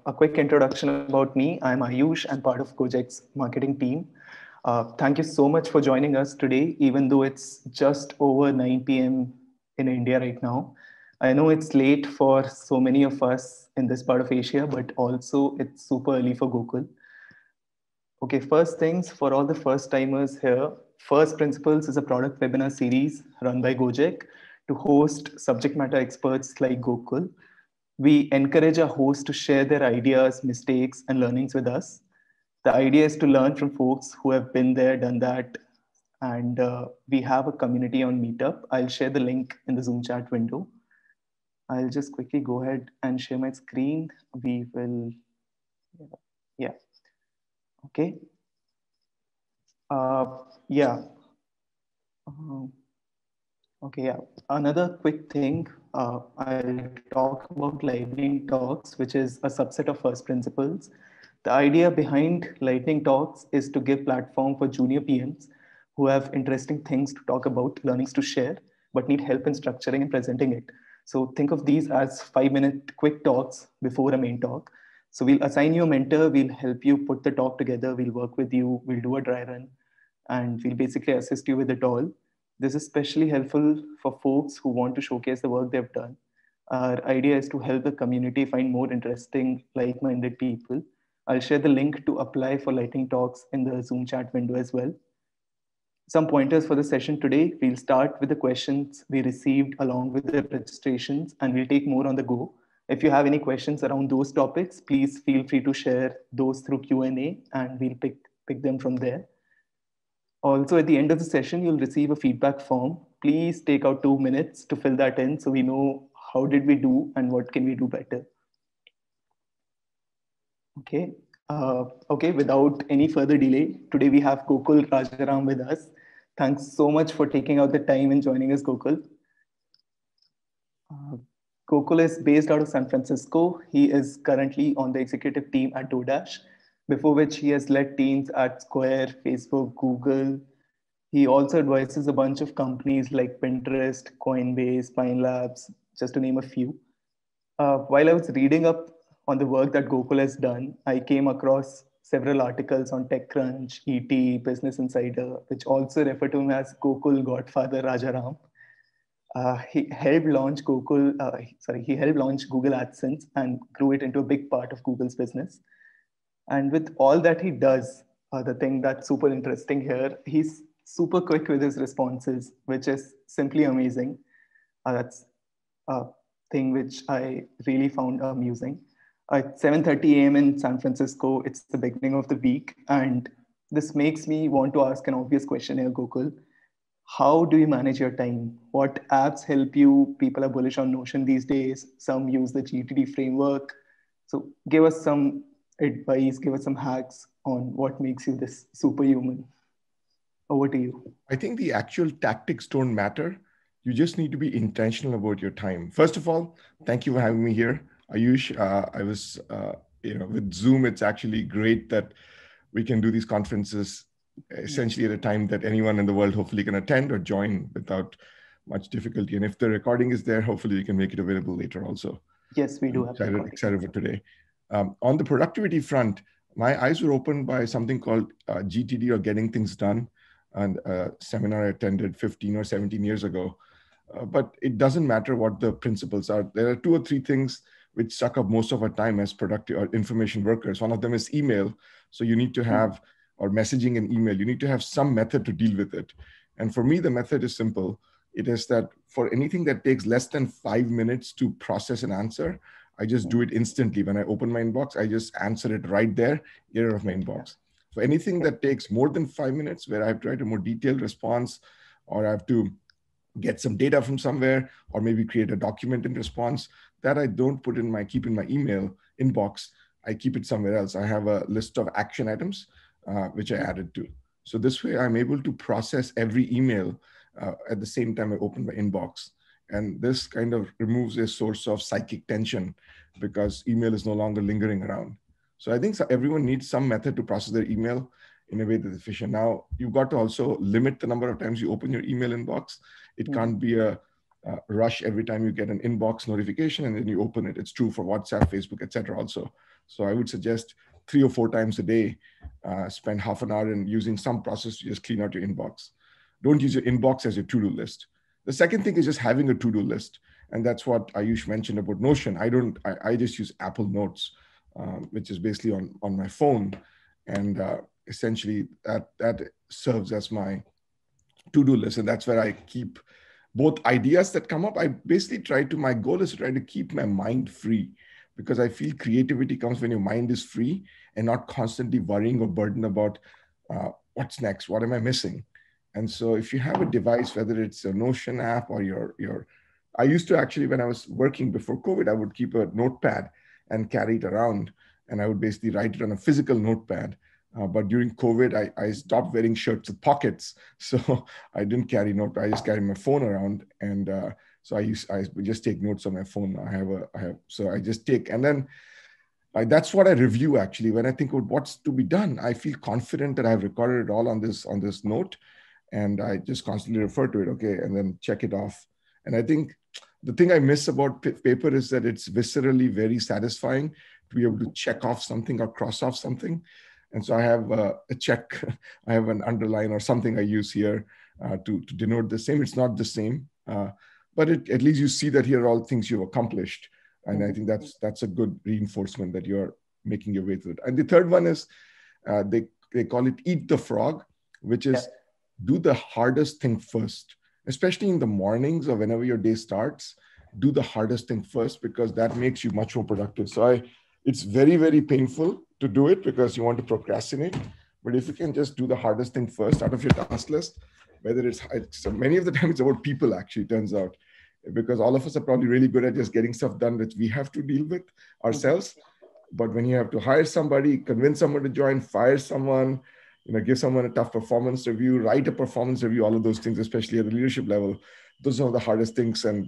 a quick introduction about me. I'm Ayush. I'm part of Gojek's marketing team. Thank you so much for joining us today, even though it's just over 9 p.m. in India right now. I know it's late for so many of us in this part of Asia, but also it's super early for Gokul. Okay, first things for all the first timers here. First Principles is a product webinar series run by Gojek to host subject matter experts like Gokul. We encourage our hosts to share their ideas, mistakes, and learnings with us. The idea is to learn from folks who have been there, done that, and we have a community on Meetup. I'll share the link in the Zoom chat window. I'll just quickly go ahead and share my screen. We will, yeah, okay. Yeah. Um, Okay, yeah. Another quick thing, I'll talk about Lightning Talks, which is a subset of First Principles. The idea behind Lightning Talks is to give platform for junior PMs who have interesting things to talk about, learnings to share, but need help in structuring and presenting it. So think of these as 5-minute quick talks before a main talk. So we'll assign you a mentor, we'll help you put the talk together, we'll work with you, we'll do a dry run, and we'll basically assist you with it all. This is especially helpful for folks who want to showcase the work they've done. Our idea is to help the community find more interesting, like minded people. I'll share the link to apply for Lightning Talks in the Zoom chat window as well. Some pointers for the session today. We'll start with the questions we received along with the registrations, and we'll take more on the go. If you have any questions around those topics, please feel free to share those through Q&A and we'll pick them from there. Also, at the end of the session, you'll receive a feedback form. Please take out 2 minutes to fill that in so we know how did we do and what can we do better. Okay. Okay, without any further delay, today we have Gokul Rajaram with us. Thanks so much for taking out the time and joining us, Gokul. Uh, Gokul is based out of San Francisco. He is currently on the executive team at DoorDash, before which he has led teams at Square, Facebook, Google. He also advises a bunch of companies like Pinterest, Coinbase, Pine Labs, just to name a few. While I was reading up on the work that Gokul has done, I came across several articles on TechCrunch, ET, Business Insider, which also refer to him as Gokul Godfather Rajaram. He helped launch Google AdSense and grew it into a big part of Google's business. And with all that he does, the thing that's super interesting here, he's super quick with his responses, which is simply amazing. That's a thing which I really found amusing. At 7:30 a.m. in San Francisco, it's the beginning of the week, and this makes me want to ask an obvious question here, Gokul. How do you manage your time? What apps help you? People are bullish on Notion these days. Some use the GTD framework. So give us some advice, give us some hacks on what makes you this superhuman. Over to you. I think the actual tactics don't matter. You just need to be intentional about your time. First of all, thank you for having me here, Ayush. I was, with Zoom, it's actually great that we can do these conferences essentially at a time that anyone in the world hopefully can attend or join without much difficulty. And if the recording is there, hopefully we can make it available later also. Yes, we do have excited for today. On the productivity front, my eyes were opened by something called GTD, or Getting Things Done, and a seminar I attended 15 or 17 years ago. But it doesn't matter what the principles are. There are 2 or 3 things which suck up most of our time as productive or information workers. One of them is email. So you need to have, or messaging and email, you need to have some method to deal with it. And for me, the method is simple. It is that for anything that takes less than 5 minutes to process an answer, I just do it instantly. When I open my inbox, I just answer it right there, out of my inbox. For anything that takes more than 5 minutes, where I have to write a more detailed response, or I have to get some data from somewhere, or maybe create a document in response, that I don't keep in my email inbox. I keep it somewhere else. I have a list of action items, which I added to. So this way I'm able to process every email at the same time I open my inbox. And this kind of removes a source of psychic tension because email is no longer lingering around. So I think everyone needs some method to process their email in a way that's efficient. Now, you've got to also limit the number of times you open your email inbox. It can't be a rush every time you get an inbox notification and then you open it. It's true for WhatsApp, Facebook, etc. also. So I would suggest 3 or 4 times a day, spend half an hour in using some process to just clean out your inbox. Don't use your inbox as your to-do list. The second thing is just having a to-do list. And that's what Ayush mentioned about Notion. I just use Apple Notes, which is basically on my phone. And essentially that serves as my to-do list. And that's where I keep both ideas that come up. I basically my goal is to try to keep my mind free, because I feel creativity comes when your mind is free and not constantly worrying or burdened about what's next, what am I missing? And so if you have a device, whether it's a Notion app or I used to actually, when I was working before COVID, I would keep a notepad and carry it around. And I would basically write it on a physical notepad. But during COVID, I stopped wearing shirts with pockets. So I didn't carry notes. I just carry my phone around. And so I just take notes on my phone. So I just take, and then that's what I review actually. When I think of what's to be done, I feel confident that I've recorded it all on this note. And I just constantly refer to it. Okay. And then check it off. And I think the thing I miss about paper is that it's viscerally very satisfying to be able to check off something or cross off something. And so I have a check, I have an underline or something I use here to denote the same. It's not the same, but at least you see that here are all things you've accomplished. And I think that's a good reinforcement that you're making your way through it. And the third one is they call it eat the frog, which is do the hardest thing first, especially in the mornings or whenever your day starts. Do the hardest thing first, because that makes you much more productive. So it's very, very painful to do it because you want to procrastinate. But if you can just do the hardest thing first out of your task list, whether it's many of the time it's about people, actually, turns out, because all of us are probably really good at just getting stuff done that we have to deal with ourselves. But when you have to hire somebody, convince someone to join, fire someone, give someone a tough performance review, write a performance review, all of those things, especially at the leadership level, those are the hardest things, and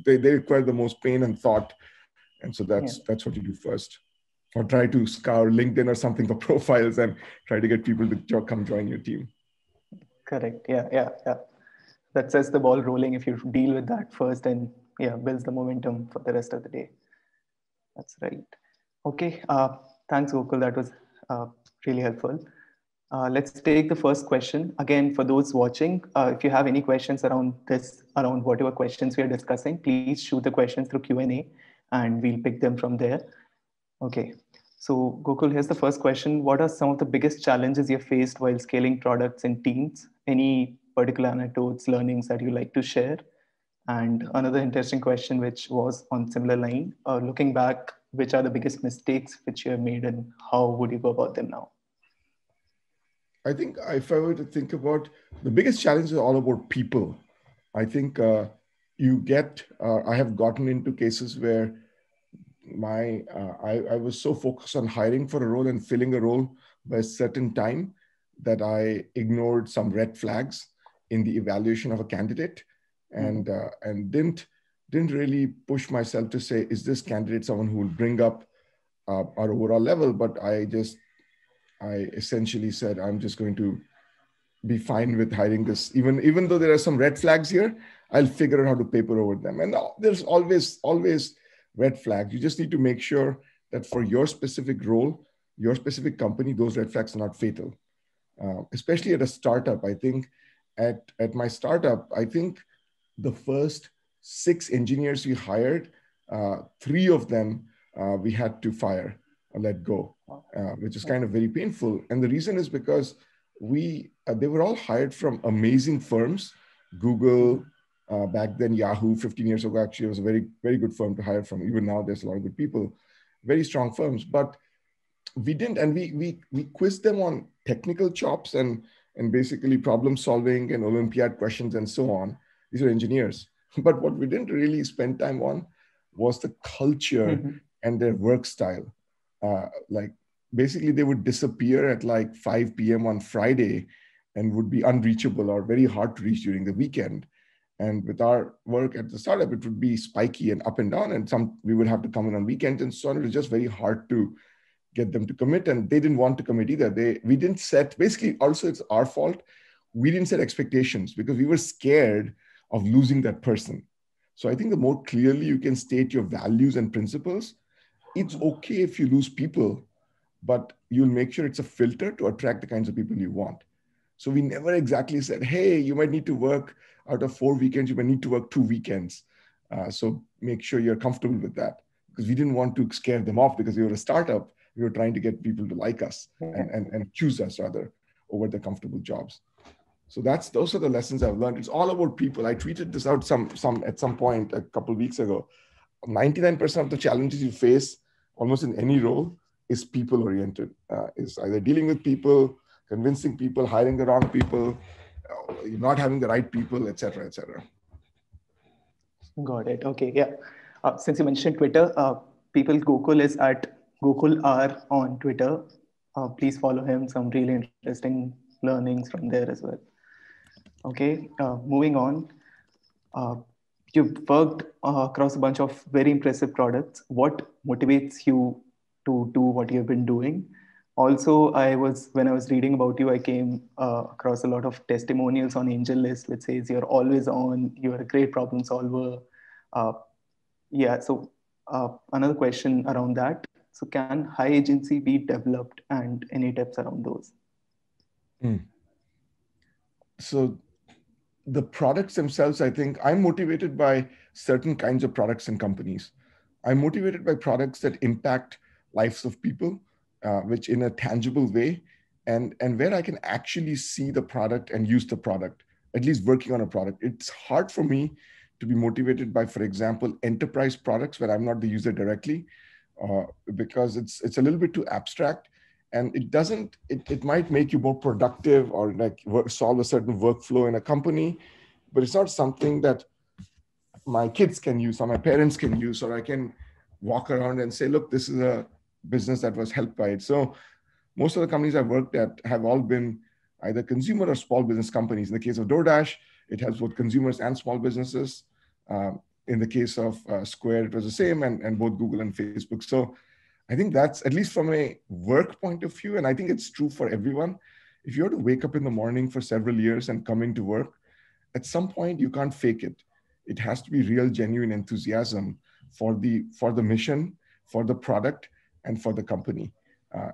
they require the most pain and thought. And so that's what you do first. Or try to scour LinkedIn or something for profiles and try to get people to come join your team. Correct. Yeah. That sets the ball rolling if you deal with that first, and builds the momentum for the rest of the day. That's right. Okay. Thanks, Gokul. That was really helpful. Let's take the first question. Again, for those watching, if you have any questions around whatever questions we are discussing, please shoot the questions through Q&A and we'll pick them from there. Okay. So Gokul, here's the first question. What are some of the biggest challenges you faced while scaling products in teams? Any particular anecdotes, learnings that you like to share? And another interesting question, which was on similar line, looking back, which are the biggest mistakes which you have made and how would you go about them now? I think if I were to think about the biggest challenge is all about people. I think I have gotten into cases where I was so focused on hiring for a role and filling a role by a certain time that I ignored some red flags in the evaluation of a candidate, and didn't really push myself to say, is this candidate someone who will bring up our overall level? But I essentially said, I'm just going to be fine with hiring this, even though there are some red flags here, I'll figure out how to paper over them. And there's always red flags. You just need to make sure that for your specific role, your specific company, those red flags are not fatal. Especially at a startup. I think at my startup, I think the first 6 engineers we hired, 3 of them we had to fire or let go, which is kind of very painful. And the reason is because they were all hired from amazing firms. Google, back then Yahoo, 15 years ago, actually was a very, very good firm to hire from. Even now there's a lot of good people, very strong firms. But we didn't, and we quizzed them on technical chops and basically problem solving and Olympiad questions and so on. These are engineers. But what we didn't really spend time on was the culture and their work style. Like basically they would disappear at like 5 p.m. on Friday and would be unreachable or very hard to reach during the weekend. And with our work at the startup, it would be spiky and up and down, and we would have to come in on weekends and so on. It was just very hard to get them to commit, and they didn't want to commit either. We didn't set, basically also it's our fault. We didn't set expectations because we were scared of losing that person. So I think the more clearly you can state your values and principles, it's okay if you lose people, but you'll make sure it's a filter to attract the kinds of people you want. So we never exactly said, hey, you might need to work out of 4 weekends, you might need to work 2 weekends. So make sure you're comfortable with that, because we didn't want to scare them off, because we were a startup. We were trying to get people to like us and choose us rather over the comfortable jobs. So those are the lessons I've learned. It's all about people. I tweeted this out at some point a couple of weeks ago. 99% of the challenges you face almost in any role is people oriented. It's either dealing with people, convincing people, hiring the wrong people, not having the right people, et cetera, et cetera. Got it. Okay. Yeah. Since you mentioned Twitter, people Gokul is at Gokul R on Twitter. Please follow him. Some really interesting learnings from there as well. Okay. Moving on. You've worked across a bunch of very impressive products. What motivates you to do what you've been doing? Also, when I was reading about you, I came across a lot of testimonials on AngelList, which says you're always on, you're a great problem solver. Uh, yeah, so another question around that. So can high agency be developed, and any tips around those? So the products themselves, I think I'm motivated by certain kinds of products and companies. I'm motivated by products that impact lives of people, which in a tangible way, and where I can actually see the product and use the product, at least working on a product. It's hard for me to be motivated by, for example, enterprise products where I'm not the user directly, because it's a little bit too abstract, and it might make you more productive or like solve a certain workflow in a company, but it's not something that my kids can use or my parents can use, or I can walk around and say, look, this is a business that was helped by it. So most of the companies I've worked at have all been either consumer or small business companies. In the case of DoorDash, it helps both consumers and small businesses. In the case of Square, it was the same, and both Google and Facebook. So I think that's, at least from a work point of view, and I think it's true for everyone, if you were to wake up in the morning for several years and coming to work, at some point you can't fake it. It has to be real, genuine enthusiasm for the mission, for the product, and for the company.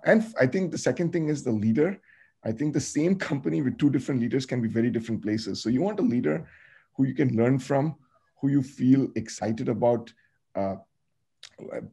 And I think the second thing is the leader. I think the same company with two different leaders can be very different places. So you want a leader who you can learn from, who you feel excited about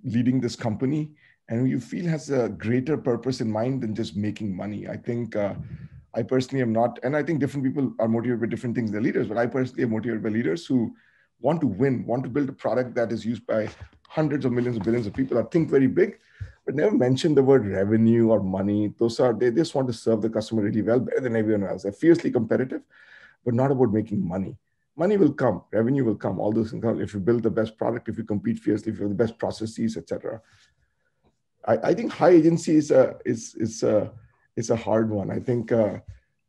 leading this company, and who you feel has a greater purpose in mind than just making money. I think I personally am not, and I think different people are motivated by different things, they're leaders, but I personally am motivated by leaders who want to win, want to build a product that is used by hundreds of millions of billions of people, or think very big, but never mention the word revenue or money. They just want to serve the customer really well, better than everyone else. They're fiercely competitive, but not about making money. Money will come, revenue will come, all those things come if you build the best product, if you compete fiercely, if you have the best processes, etc. I think high agency is a hard one. I think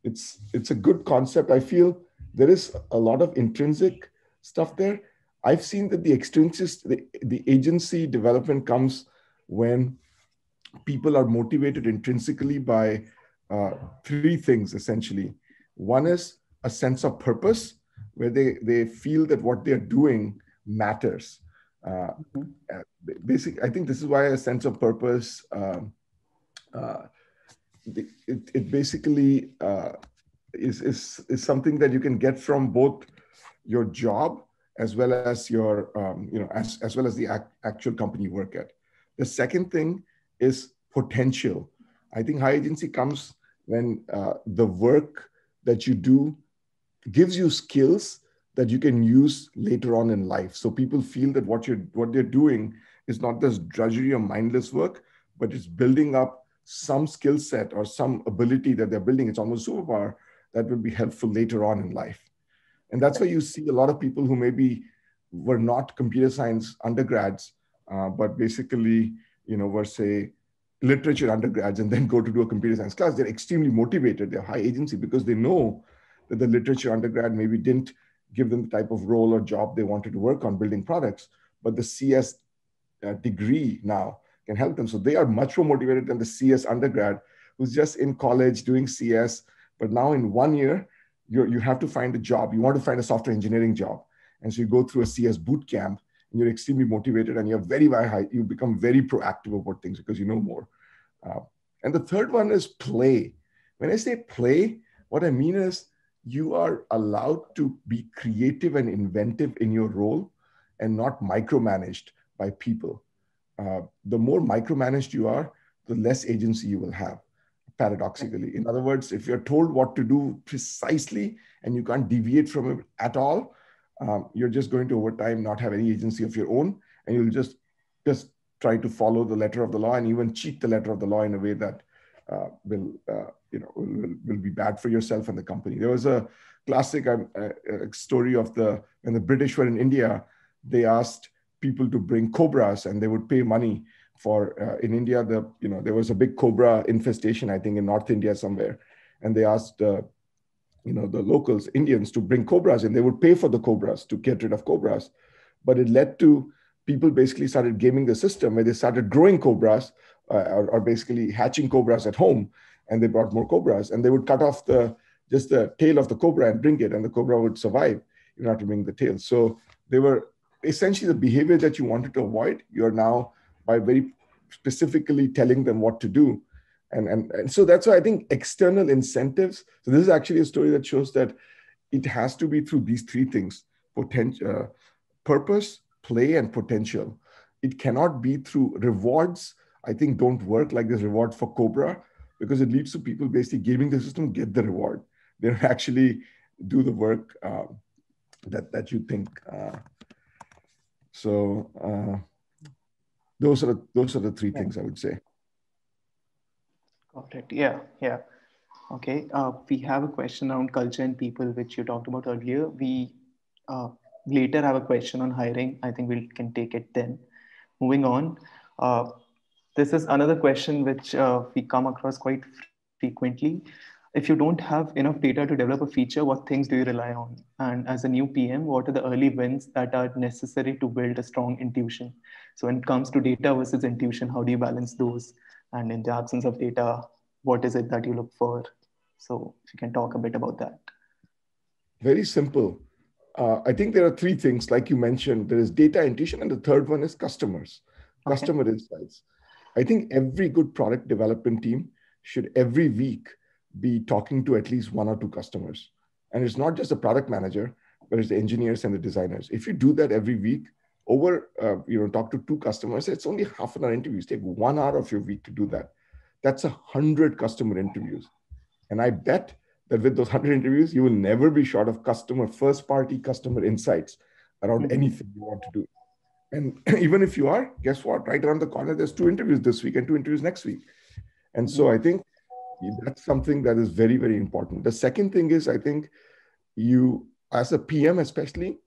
it's a good concept. I feel there is a lot of intrinsic stuff there. I've seen that the agency development comes when people are motivated intrinsically by three things, essentially. One is a sense of purpose, where they feel that what they're doing matters. Basically, I think this is why a sense of purpose, it basically is something that you can get from both your job as well as your, as well as the actual company you work at. The second thing is potential. I think high agency comes when the work that you do gives you skills that you can use later on in life. So people feel that what they're doing is not just drudgery or mindless work, but it's building up some skill set or some ability that they're building. It's almost superpower that will be helpful later on in life. And that's why you see a lot of people who maybe were not computer science undergrads, but basically, were, say, literature undergrads and then go to do a computer science class. They're extremely motivated. They're high agency because they know that the literature undergrad maybe didn't give them the type of role or job they wanted to work on building products, but the CS degree now can help them. So they are much more motivated than the CS undergrad who's just in college doing CS, but now in 1 year, you have to find a job. You want to find a software engineering job. And so you go through a CS boot camp and you're extremely motivated and you're very, very high. You become very proactive about things because you know more. And the third one is play. When I say play, what I mean is you are allowed to be creative and inventive in your role and not micromanaged by people. The more micromanaged you are, the less agency you will have, paradoxically. In other words, if you're told what to do precisely and you can't deviate from it at all, you're just going to over time not have any agency of your own, and you'll just try to follow the letter of the law and even cheat the letter of the law in a way that will be bad for yourself and the company. There was a classic story of when the British were in India, they asked people to bring cobras and they would pay money for, in India, there was a big cobra infestation, I think in North India somewhere. And they asked, the locals, Indians, to bring cobras and they would pay for the cobras to get rid of cobras. But it led to people basically started gaming the system where they started growing cobras or basically hatching cobras at home, and they brought more cobras and they would cut off just the tail of the cobra and bring it, and the cobra would survive. You don't have to bring the tail. So they were essentially the behavior that you wanted to avoid. You're now by very specifically telling them what to do. And so that's why I think external incentives. So this is actually a story that shows that it has to be through these three things: purpose, play, and potential. It cannot be through rewards. I think don't work like this reward for Cobra, because it leads to people basically gaming the system, get the reward. They don't actually do the work that you think. Those are the three things I would say. Got it. Yeah. Okay. We have a question around culture and people, which you talked about earlier. We later have a question on hiring. I think we can take it then. Moving on. This is another question which we come across quite frequently. If you don't have enough data to develop a feature, what things do you rely on? And as a new PM, what are the early wins that are necessary to build a strong intuition? So when it comes to data versus intuition, how do you balance those? And in the absence of data, what is it that you look for? So if you can talk a bit about that. Very simple. I think there are three things, like you mentioned. There is data intuition, and the third one is customers, customer insights. I think every good product development team should every week be talking to at least one or two customers. And it's not just the product manager, but it's the engineers and the designers. If you do that every week, talk to two customers, it's only half an hour interviews. Take 1 hour of your week to do that. That's 100 customer interviews. And I bet that with those 100 interviews, you will never be short of first-party customer insights around anything you want to do. And even if you are, guess what? Right around the corner, there's 2 interviews this week and 2 interviews next week. And so I think that's something that is very, very important. The second thing is, I think you, as a PM especially,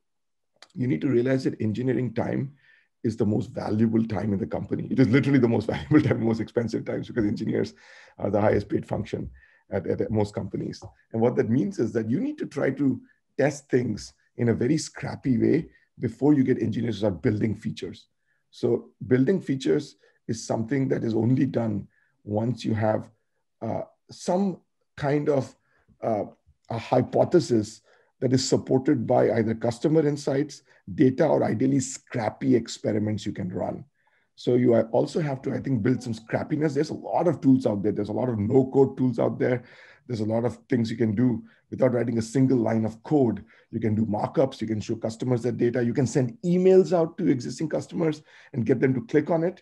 you need to realize that engineering time is the most valuable time in the company. It is literally the most valuable time, most expensive times, because engineers are the highest paid function at most companies. And what that means is that you need to try to test things in a very scrappy way before you get engineers to start building features. So building features is something that is only done once you have some kind of a hypothesis that is supported by either customer insights, data, or ideally scrappy experiments you can run. So you also have to, I think, build some scrappiness. There's a lot of tools out there. There's a lot of no-code tools out there. There's a lot of things you can do without writing a single line of code. You can do mockups. You can show customers that data. You can send emails out to existing customers and get them to click on it.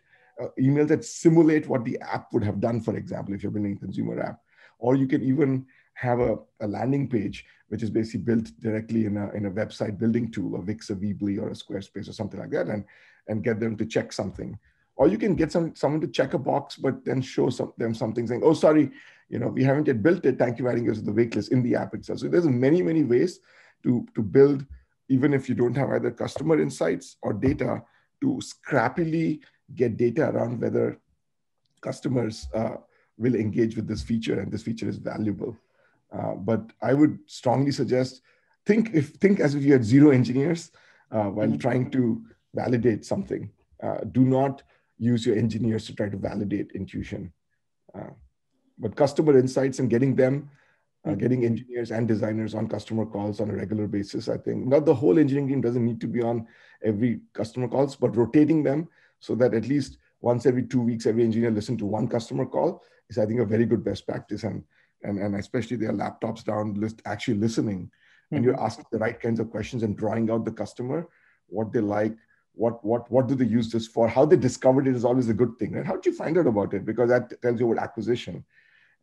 Emails that simulate what the app would have done, for example, if you're building a consumer app. Or you can even have a landing page, which is basically built directly in a website building tool, a Wix, a Weebly, or a Squarespace, or something like that, and get them to check something. Or you can get someone to check a box, but then show them something saying, oh, sorry, we haven't yet built it. Thank you for adding us to the wait list in the app itself. So there's many, many ways to build, even if you don't have either customer insights or data, to scrappily get data around whether customers will engage with this feature and this feature is valuable. But I would strongly suggest, think as if you had 0 engineers while trying to validate something. Do not use your engineers to try to validate intuition. But customer insights and getting them getting engineers and designers on customer calls on a regular basis. I think not the whole engineering team doesn't need to be on every customer calls, but rotating them so that at least once every 2 weeks, every engineer listen to one customer call is, I think, a very good best practice. And especially their laptops down, actually listening, and you're asking the right kinds of questions and drawing out the customer, what they like, what do they use this for, how they discovered it is always a good thing, right? How did you find out about it? Because that tells you about acquisition.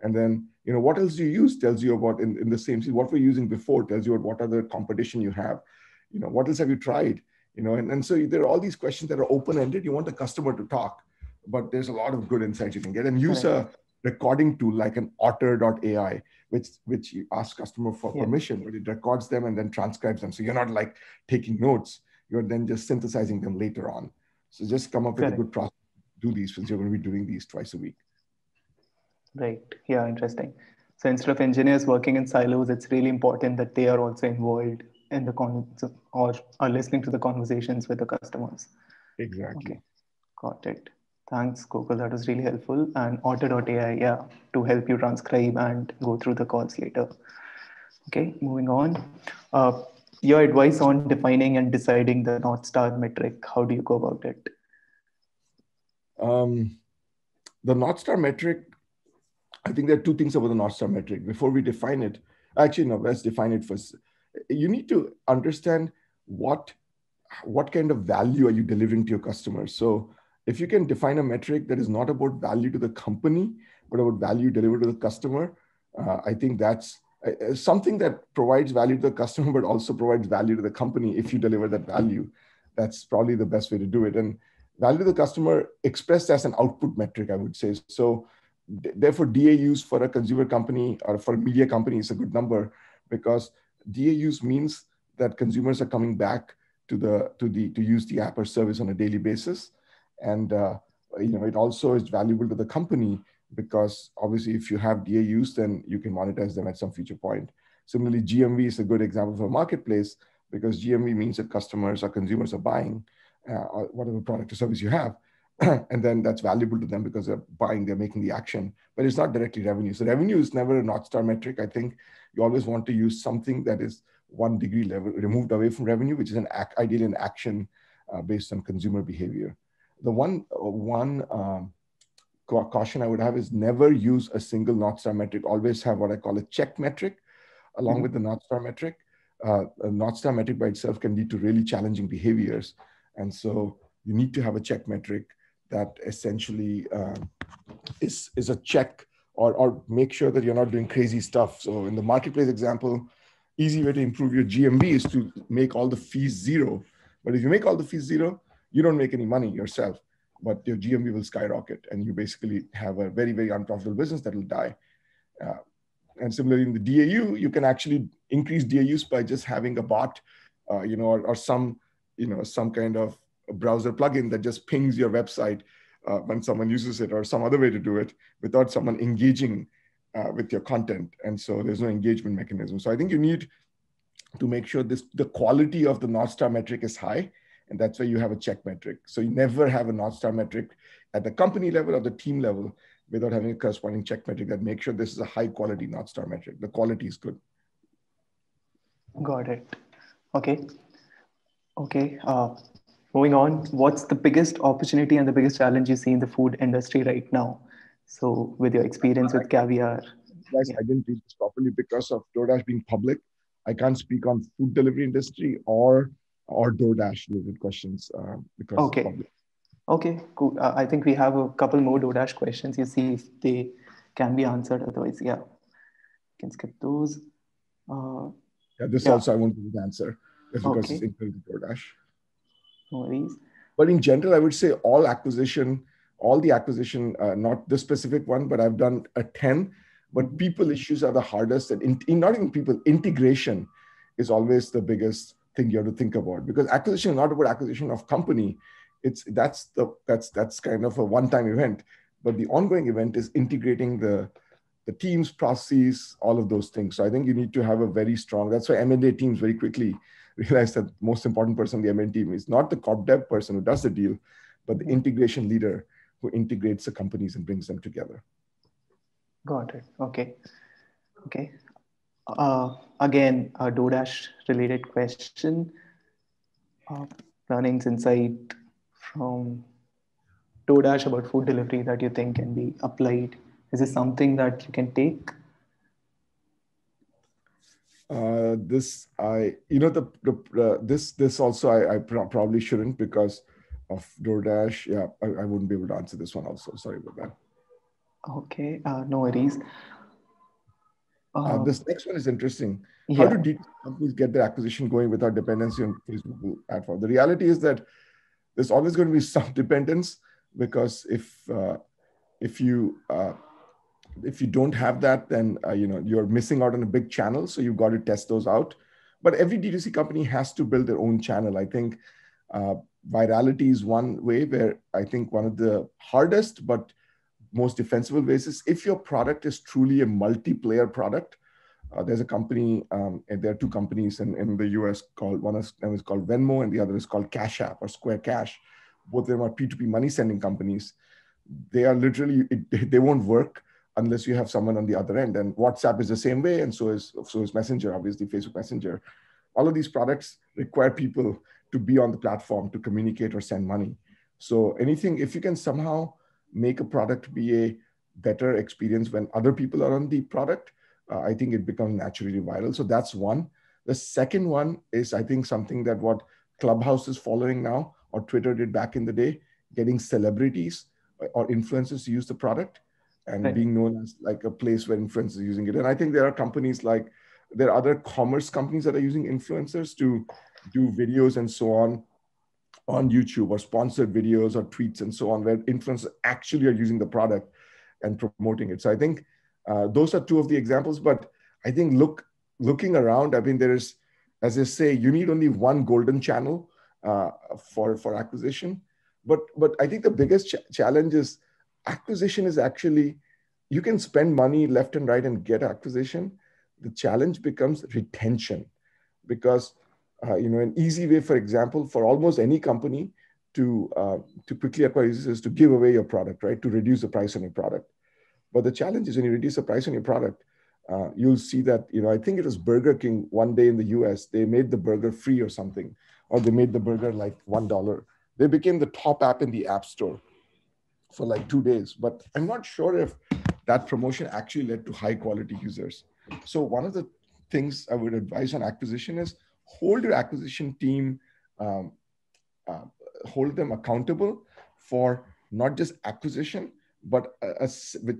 And then, what else do you use tells you about in the same, what we're using before tells you about what other competition you have, what else have you tried, and so there are all these questions that are open-ended. You want the customer to talk, but there's a lot of good insights you can get, and use a recording tool like an otter.ai, which you ask customer for permission, but it records them and then transcribes them. So you're not like taking notes, you're then just synthesizing them later on. So just come up with a good process to do these, since you're going to be doing these twice a week. Right. Yeah, interesting. So instead of engineers working in silos, it's really important that they are also involved in the or are listening to the conversations with the customers. Exactly. Okay, got it. Thanks, Gokul. That was really helpful. And Otter.ai, to help you transcribe and go through the calls later. Okay, moving on. Your advice on defining and deciding the North Star metric, how do you go about it? The North Star metric, I think there are two things about the North Star metric. Before we define it, actually, no, let's define it first. You need to understand what kind of value are you delivering to your customers. So if you can define a metric that is not about value to the company, but about value delivered to the customer, I think that's something that provides value to the customer, but also provides value to the company. If you deliver that value, that's probably the best way to do it. And value to the customer expressed as an output metric, I would say. So therefore, DAUs for a consumer company or for a media company is a good number, because DAUs means that consumers are coming back to use the app or service on a daily basis. And it also is valuable to the company, because obviously if you have DAUs, then you can monetize them at some future point. Similarly, GMV is a good example for a marketplace, because GMV means that customers or consumers are buying whatever product or service you have. And then that's valuable to them because they're buying, they're making the action, but it's not directly revenue. So revenue is never a North Star metric. I think you always want to use something that is 1 degree level removed away from revenue, which is ideally an action based on consumer behavior. The one caution I would have is never use a single North Star metric. Always have what I call a check metric along with the North Star metric. A North Star metric by itself can lead to really challenging behaviors. And so you need to have a check metric that essentially is a check, or make sure that you're not doing crazy stuff. So in the marketplace example, easy way to improve your GMV is to make all the fees zero. But if you make all the fees zero, you don't make any money yourself, but your GMV will skyrocket, and you basically have a very, very unprofitable business that will die. And similarly in the DAU, you can actually increase DAUs by just having a bot, or some kind of a browser plugin that just pings your website when someone uses it, or some other way to do it without someone engaging with your content. And so there's no engagement mechanism. So I think you need to make sure the quality of the North Star metric is high, and that's why you have a check metric. So you never have a North Star metric at the company level or the team level without having a corresponding check metric that makes sure this is a high quality North Star metric. The quality is good. Got it. Okay. Moving on, what's the biggest opportunity and the biggest challenge you see in the food industry right now? So with your experience with Caviar. Guys, I didn't read this properly because of DoorDash being public. I can't speak on food delivery industry or DoorDash related questions because it's public. Okay, cool. I think we have a couple more DoorDash questions. You see if they can be answered. Otherwise, you can skip those. This also I won't be able to answer. It's because it's included in DoorDash. No worries. But in general, I would say all the acquisition, not the specific one, but I've done a 10. But people issues are the hardest. And not even people, integration is always the biggest thing you have to think about, because acquisition is not about acquisition of company. That's kind of a one-time event. But the ongoing event is integrating the teams, processes, all of those things. So I think you need to have a very strong, that's why M&A teams very quickly realize that the most important person in the M&A team is not the corp dev person who does the deal, but the integration leader who integrates the companies and brings them together. Got it. Okay. Again, a DoorDash related question. Uh, Learnings insight from DoorDash about food delivery that you think can be applied. Is this something that you can take? This I you know the this also I probably shouldn't because of DoorDash. Yeah, I wouldn't be able to answer this one also. Sorry about that. Okay, no worries. Uh, This next one is interesting. How yeah, do D2C companies get their acquisition going without dependency on Facebook platform? The reality is that there's always going to be some dependence because if you if you don't have that, then you're missing out on a big channel. So you've got to test those out. But every D2C company has to build their own channel. I think uh, virality is one way where I think one of the hardest but most defensible ways is if your product is truly a multiplayer product. There's a company, and there are two companies in the US called, one of them is called Venmo and the other is called Cash App or Square Cash. Both of them are P2P money sending companies. They are literally, they won't work unless you have someone on the other end. And WhatsApp is the same way, and so is Messenger, obviously Facebook Messenger. All of these products require people to be on the platform to communicate or send money. So anything, if you can somehow make a product be a better experience when other people are on the product, I think it becomes naturally viral. So that's one. The second one is, I think, something that what Clubhouse is following now, or Twitter did back in the day, getting celebrities or influencers to use the product and right. being known as like a place where influencers are using it. And I think there are companies like, there are other commerce companies that are using influencers to do videos and so on YouTube, or sponsored videos or tweets and so on, where influencers actually are using the product and promoting it. So I think those are two of the examples. But I think looking around, I mean, there is, as I say, you need only one golden channel for acquisition. But I think the biggest challenge is acquisition is actually, you can spend money left and right and get acquisition. The challenge becomes retention, because an easy way, for example, for almost any company to quickly acquire users is to give away your product, right? To reduce the price on your product. But the challenge is when you reduce the price on your product, you'll see that, I think it was Burger King one day in the US, they made the burger free or something, or they made the burger like $1. They became the top app in the App Store for like 2 days. But I'm not sure if that promotion actually led to high quality users. So one of the things I would advise on acquisition is hold your acquisition team, um, uh, hold them accountable for not just acquisition, but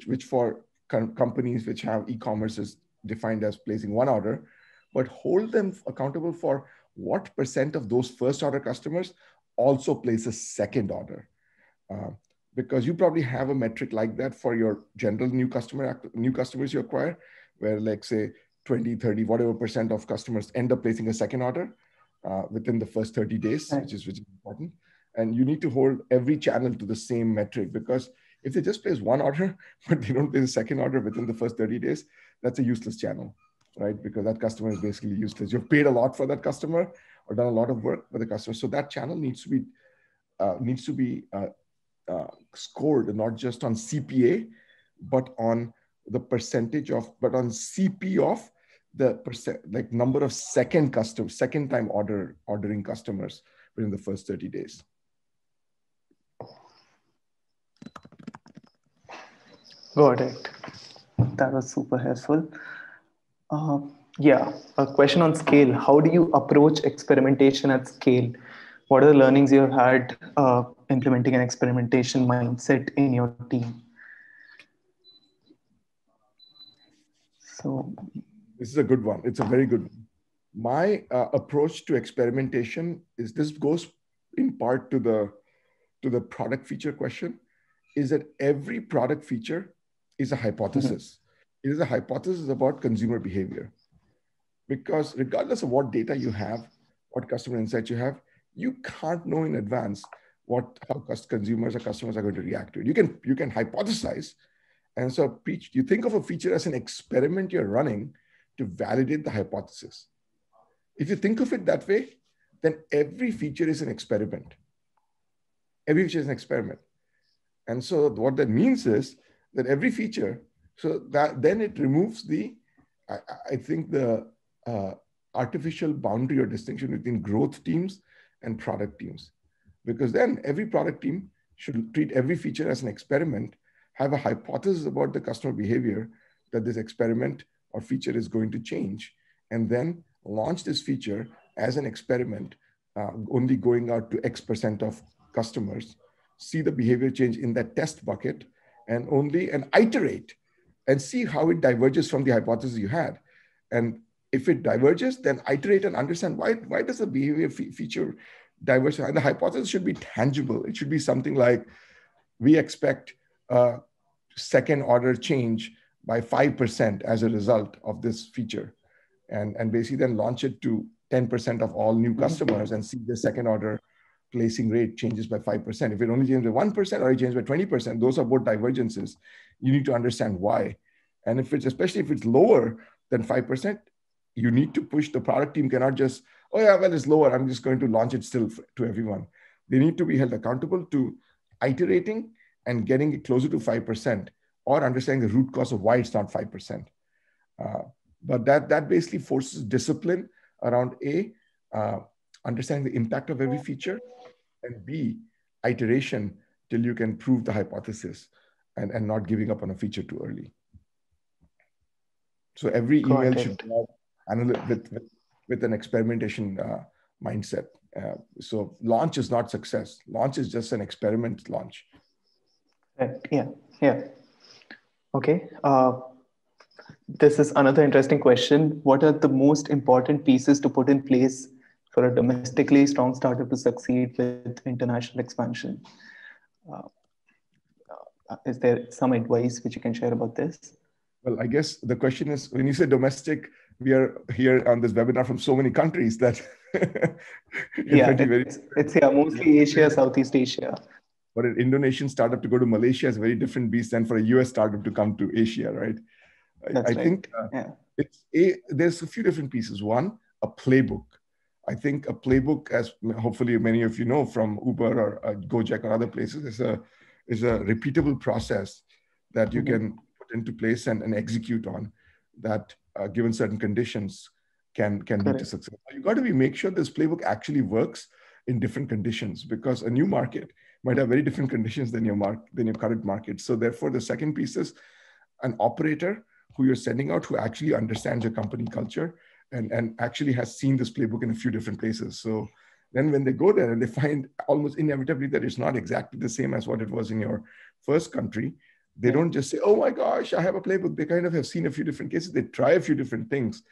which for companies which have e-commerce is defined as placing one order, but hold them accountable for what percent of those first order customers also place a second order. Uh, because you probably have a metric like that for your general new customers you acquire, where like say 20, 30, whatever percent of customers end up placing a second order within the first 30 days, Right. which is important. And you need to hold every channel to the same metric, because if they just place one order, but they don't place a second order within the first 30 days, that's a useless channel, right? Because that customer is basically useless. You've paid a lot for that customer or done a lot of work for the customer. So that channel needs to be scored not just on CPA, but on the percentage of, but on CP of the percent, like number of second time ordering customers within the first 30 days. Got it. That was super helpful. Uh, yeah, a question on scale. How do you approach experimentation at scale? What are the learnings you have had implementing an experimentation mindset in your team? So, This is a good one. It's a very good one. My approach to experimentation is, this goes in part to the product feature question, is that every product feature is a mhm, hypothesis. It is a hypothesis about consumer behavior. Because regardless of what data you have, what customer insights you have, you can't know in advance how consumers or customers are going to react to it. You can hypothesize, and so you think of a feature as an experiment you're running to validate the hypothesis. If you think of it that way, then every feature is an experiment. Every feature is an experiment. And so what that means is that every feature, so that then it removes the I think the artificial boundary or distinction between growth teams and product teams, because then every product team should treat every feature as an experiment, have a hypothesis about the customer behavior that this experiment or feature is going to change, and then launch this feature as an experiment, only going out to X% of customers, see the behavior change in that test bucket, and iterate and see how it diverges from the hypothesis you had. And if it diverges, then iterate and understand why does the behavior feature diverge? And the hypothesis should be tangible. It should be something like, we expect a second order change by 5% as a result of this feature. And basically then launch it to 10% of all new customers and see the second order placing rate changes by 5%. If it only changes by 1% or it changes by 20%, those are both divergences. You need to understand why. And especially if it's lower than 5%, you need to push. The product team cannot just, oh yeah, well, it's lower, I'm just going to launch it still to everyone. They need to be held accountable to iterating and getting it closer to 5%, or understanding the root cause of why it's not 5%. But that basically forces discipline around understanding the impact of every feature, and B, iteration till you can prove the hypothesis and not giving up on a feature too early. So every email should be with an experimentation mindset. So launch is not success. Launch is just an experiment launch. Right. Yeah. Okay. This is another interesting question. What are the most important pieces to put in place for a domestically strong startup to succeed with international expansion? Is there some advice which you can share about this? Well, I guess the question is, when you say domestic, we are here on this webinar from so many countries that it's mostly Asia, Southeast Asia. For an Indonesian startup to go to Malaysia is a very different beast than for a US startup to come to Asia, right? I think there's a few different pieces. One, a playbook. I think a playbook, as hopefully many of you know from Uber or Gojek or other places, is a repeatable process that you can put into place and execute on, that given certain conditions can lead to success. You got to make sure this playbook actually works in different conditions, because a new market might have very different conditions than your current market. So therefore, the second piece is an operator who you're sending out who actually understands your company culture and actually has seen this playbook in a few different places. So then when they go there and they find almost inevitably that it's not exactly the same as what it was in your first country, they don't just say, oh my gosh, I have a playbook. They kind of have seen a few different cases. They try a few different things,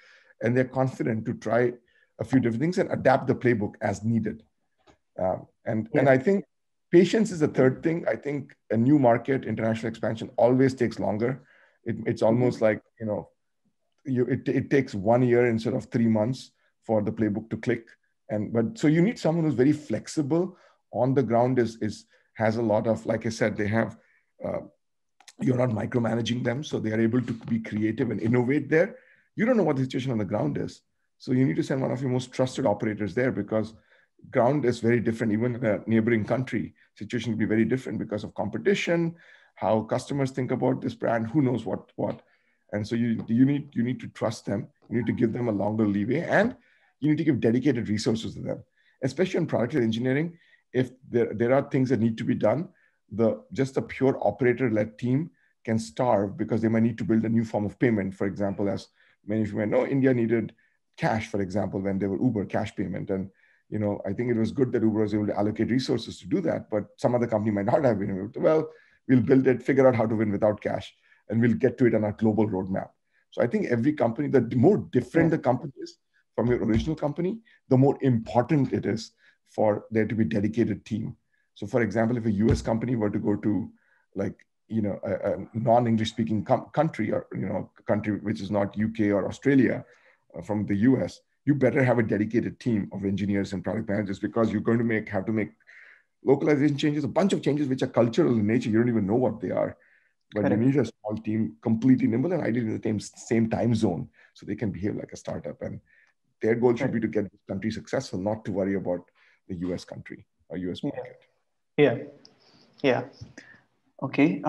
and they're confident to try a few different things and adapt the playbook as needed. And I think patience is the third thing. I think a new market, international expansion always takes longer. It's almost like, it takes 1 year instead of 3 months for the playbook to click. But so you need someone who's very flexible on the ground, has a lot of, like I said, they have, you're not micromanaging them. So they are able to be creative and innovate there. You don't know what the situation on the ground is. So you need to send one of your most trusted operators there, because ground is very different. Even in a neighboring country, situation will be very different because of competition, how customers think about this brand, who knows what. And so you need to trust them. You need to give them a longer leeway, and you need to give dedicated resources to them, especially in product engineering. If there are things that need to be done, just a pure operator-led team can starve, because they might need to build a new form of payment. For example, as many of you may know, India needed cash, for example, when they were Uber cash payment. And I think it was good that Uber was able to allocate resources to do that, but some other company might not have been able to. Well, we'll build it, figure out how to win without cash, and we'll get to it on our global roadmap. So I think every company, the more different the company is from your original company, the more important it is for there to be a dedicated team. So for example, if a US company were to go to a non-English speaking country, or country which is not UK or Australia, from the US, you better have a dedicated team of engineers and product managers, because you're going to have to make localization changes, a bunch of changes which are cultural in nature. You don't even know what they are. But you need a small team, completely nimble, and ideally in the same time zone, so they can behave like a startup. And their goal should be to get this country successful, not to worry about the US country or US market. Yeah. Okay.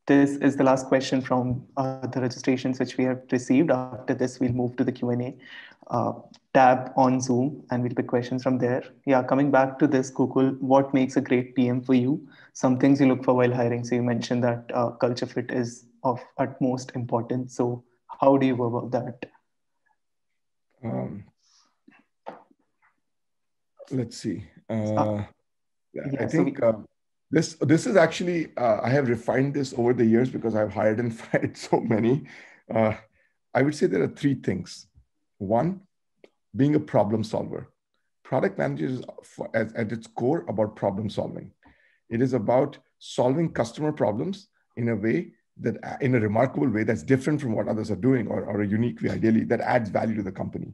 this is the last question from the registrations which we have received. After this, we'll move to the Q&A tab on Zoom and we'll pick questions from there. Yeah, coming back to this, Gokul, what makes a great PM for you? Some things you look for while hiring. So you mentioned that culture fit is of utmost importance. So how do you go about that? Let's see. Yeah, I think this is actually, I have refined this over the years because I've hired and fired so many. I would say there are three things. One, being a problem solver. Product manager is at its core about problem solving. It is about solving customer problems in a way that, in a remarkable way that's different from what others are doing, or a unique way, ideally, that adds value to the company.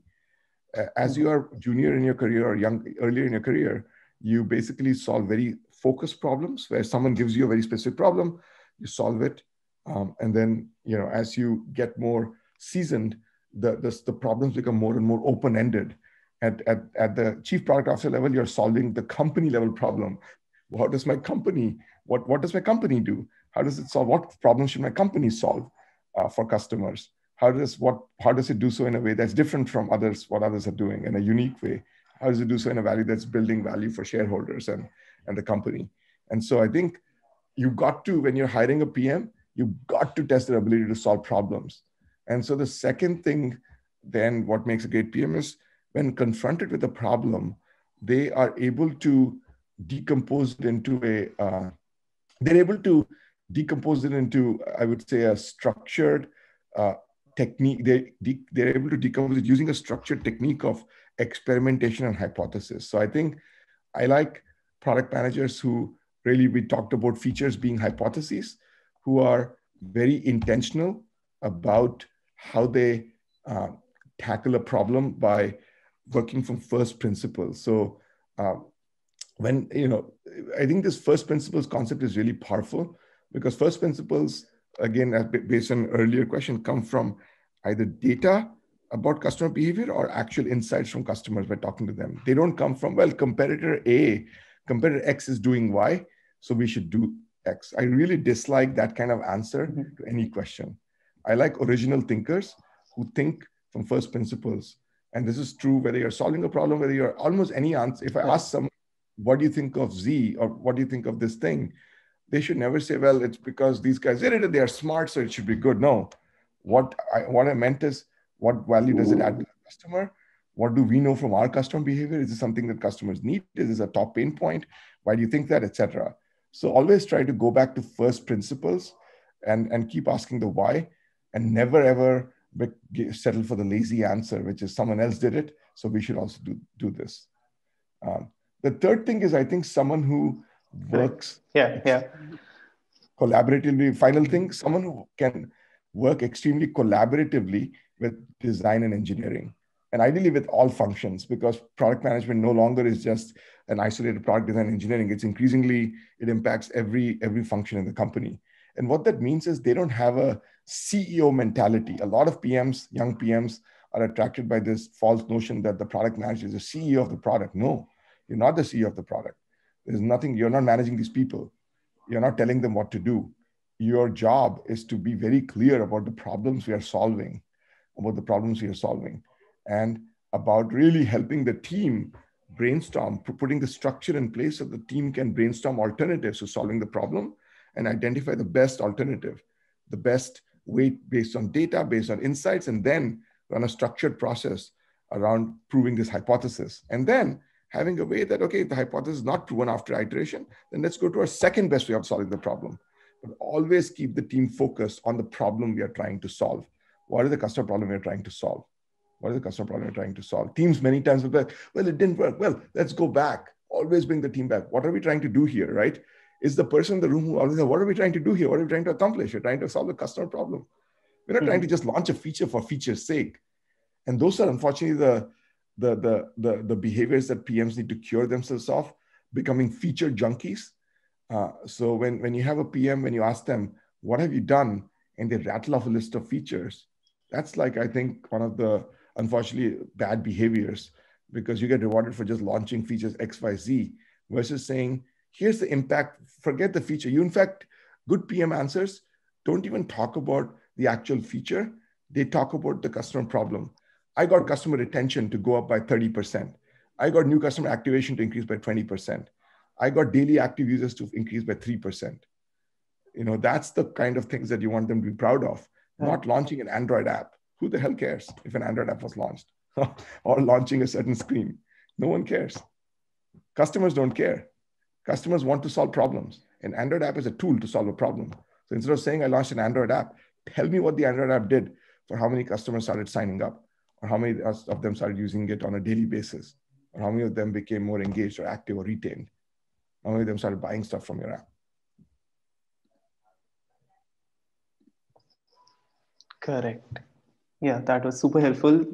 As you are junior in your career or earlier in your career, you basically solve very focused problems where someone gives you a very specific problem, you solve it. And then, as you get more seasoned, the problems become more and more open-ended. At the chief product officer level, you're solving the company level problem. What does my company do? How does it solve? What problems should my company solve for customers? How does it do so in a way that's different from what others are doing, in a unique way? How does it do so in a value that's building value for shareholders and the company? And so I think when you're hiring a PM, you've got to test their ability to solve problems. And so the second thing, then, what makes a great PM is when confronted with a problem, they are able to decompose it into I would say, a structured technique. They're able to decompose it using a structured technique of experimentation and hypothesis. So I think I like product managers who really, we talked about features being hypotheses, who are very intentional about how they tackle a problem by working from first principles. So I think this first principles concept is really powerful, because first principles, again, based on an earlier question, come from either data about customer behavior or actual insights from customers by talking to them. They don't come from, competitor X is doing Y, so we should do X. I really dislike that kind of answer to any question. I like original thinkers who think from first principles. And this is true whether you're solving a problem, whether you're almost any answer. If I ask someone, what do you think of Z, or what do you think of this thing? They should never say, well, it's because these guys did it and they are smart, so it should be good. No. What I meant is, what value does it add to the customer? What do we know from our customer behavior? Is this something that customers need? Is this a top pain point? Why do you think that, etc.? So always try to go back to first principles and keep asking the why, and never ever settle for the lazy answer, which is someone else did it, so we should also do this. The third thing is, I think, someone who works collaboratively. Final thing, someone who can work extremely collaboratively with design and engineering, and ideally with all functions, because product management no longer is just an isolated product design engineering. It's increasingly, it impacts every function in the company. And what that means is they don't have a CEO mentality. A lot of PMs, young PMs, are attracted by this false notion that the product manager is the CEO of the product. No, you're not the CEO of the product. There's nothing, you're not managing these people. You're not telling them what to do. Your job is to be very clear about the problems we are solving, and about really helping the team brainstorm, putting the structure in place so the team can brainstorm alternatives to solving the problem and identify the best alternative, the best way based on data, based on insights, and then run a structured process around proving this hypothesis. And then having a way that, okay, if the hypothesis is not proven after iteration, then let's go to our second best way of solving the problem. But always keep the team focused on the problem we are trying to solve. What is the customer problem we are trying to solve? Teams many times will be like, well, it didn't work. Well, let's go back. Always bring the team back. What are we trying to do here, right? Is the person in the room who always says, what are we trying to do here? What are we trying to accomplish? We're trying to solve a customer problem. We're not trying to just launch a feature for feature's sake. And those are unfortunately the behaviors that PMs need to cure themselves of, becoming feature junkies. So when you have a PM, when you ask them, what have you done? And they rattle off a list of features. That's like, I think, one of the, unfortunately, bad behaviors, because you get rewarded for just launching features X, Y, Z, versus saying, here's the impact, forget the feature. You, in fact, good PM answers, don't even talk about the actual feature. They talk about the customer problem. I got customer retention to go up by 30%. I got new customer activation to increase by 20%. I got daily active users to increase by 3%. That's the kind of things that you want them to be proud of, not launching an Android app. Who the hell cares if an Android app was launched or launching a certain screen? No one cares. Customers don't care. Customers want to solve problems. An Android app is a tool to solve a problem. So instead of saying I launched an Android app, tell me what the Android app did for how many customers started signing up, or how many of them started using it on a daily basis, or how many of them became more engaged or active or retained, how many of them started buying stuff from your app. Correct. Yeah, that was super helpful.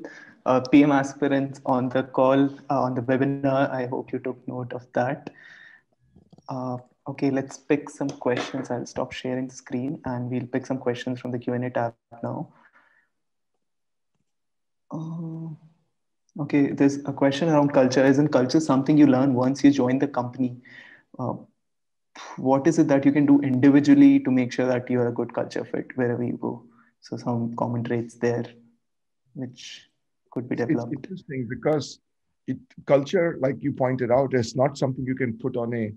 PM aspirants on the call, on the webinar, I hope you took note of that. Okay, let's pick some questions. I'll stop sharing the screen and we'll pick some questions from the Q&A tab now. Okay, there's a question around culture. Isn't culture something you learn once you join the company? What is it that you can do individually to make sure that you're a good culture fit wherever you go? So some common traits there, which could be developed. It's interesting because culture, like you pointed out, is not something you can put on a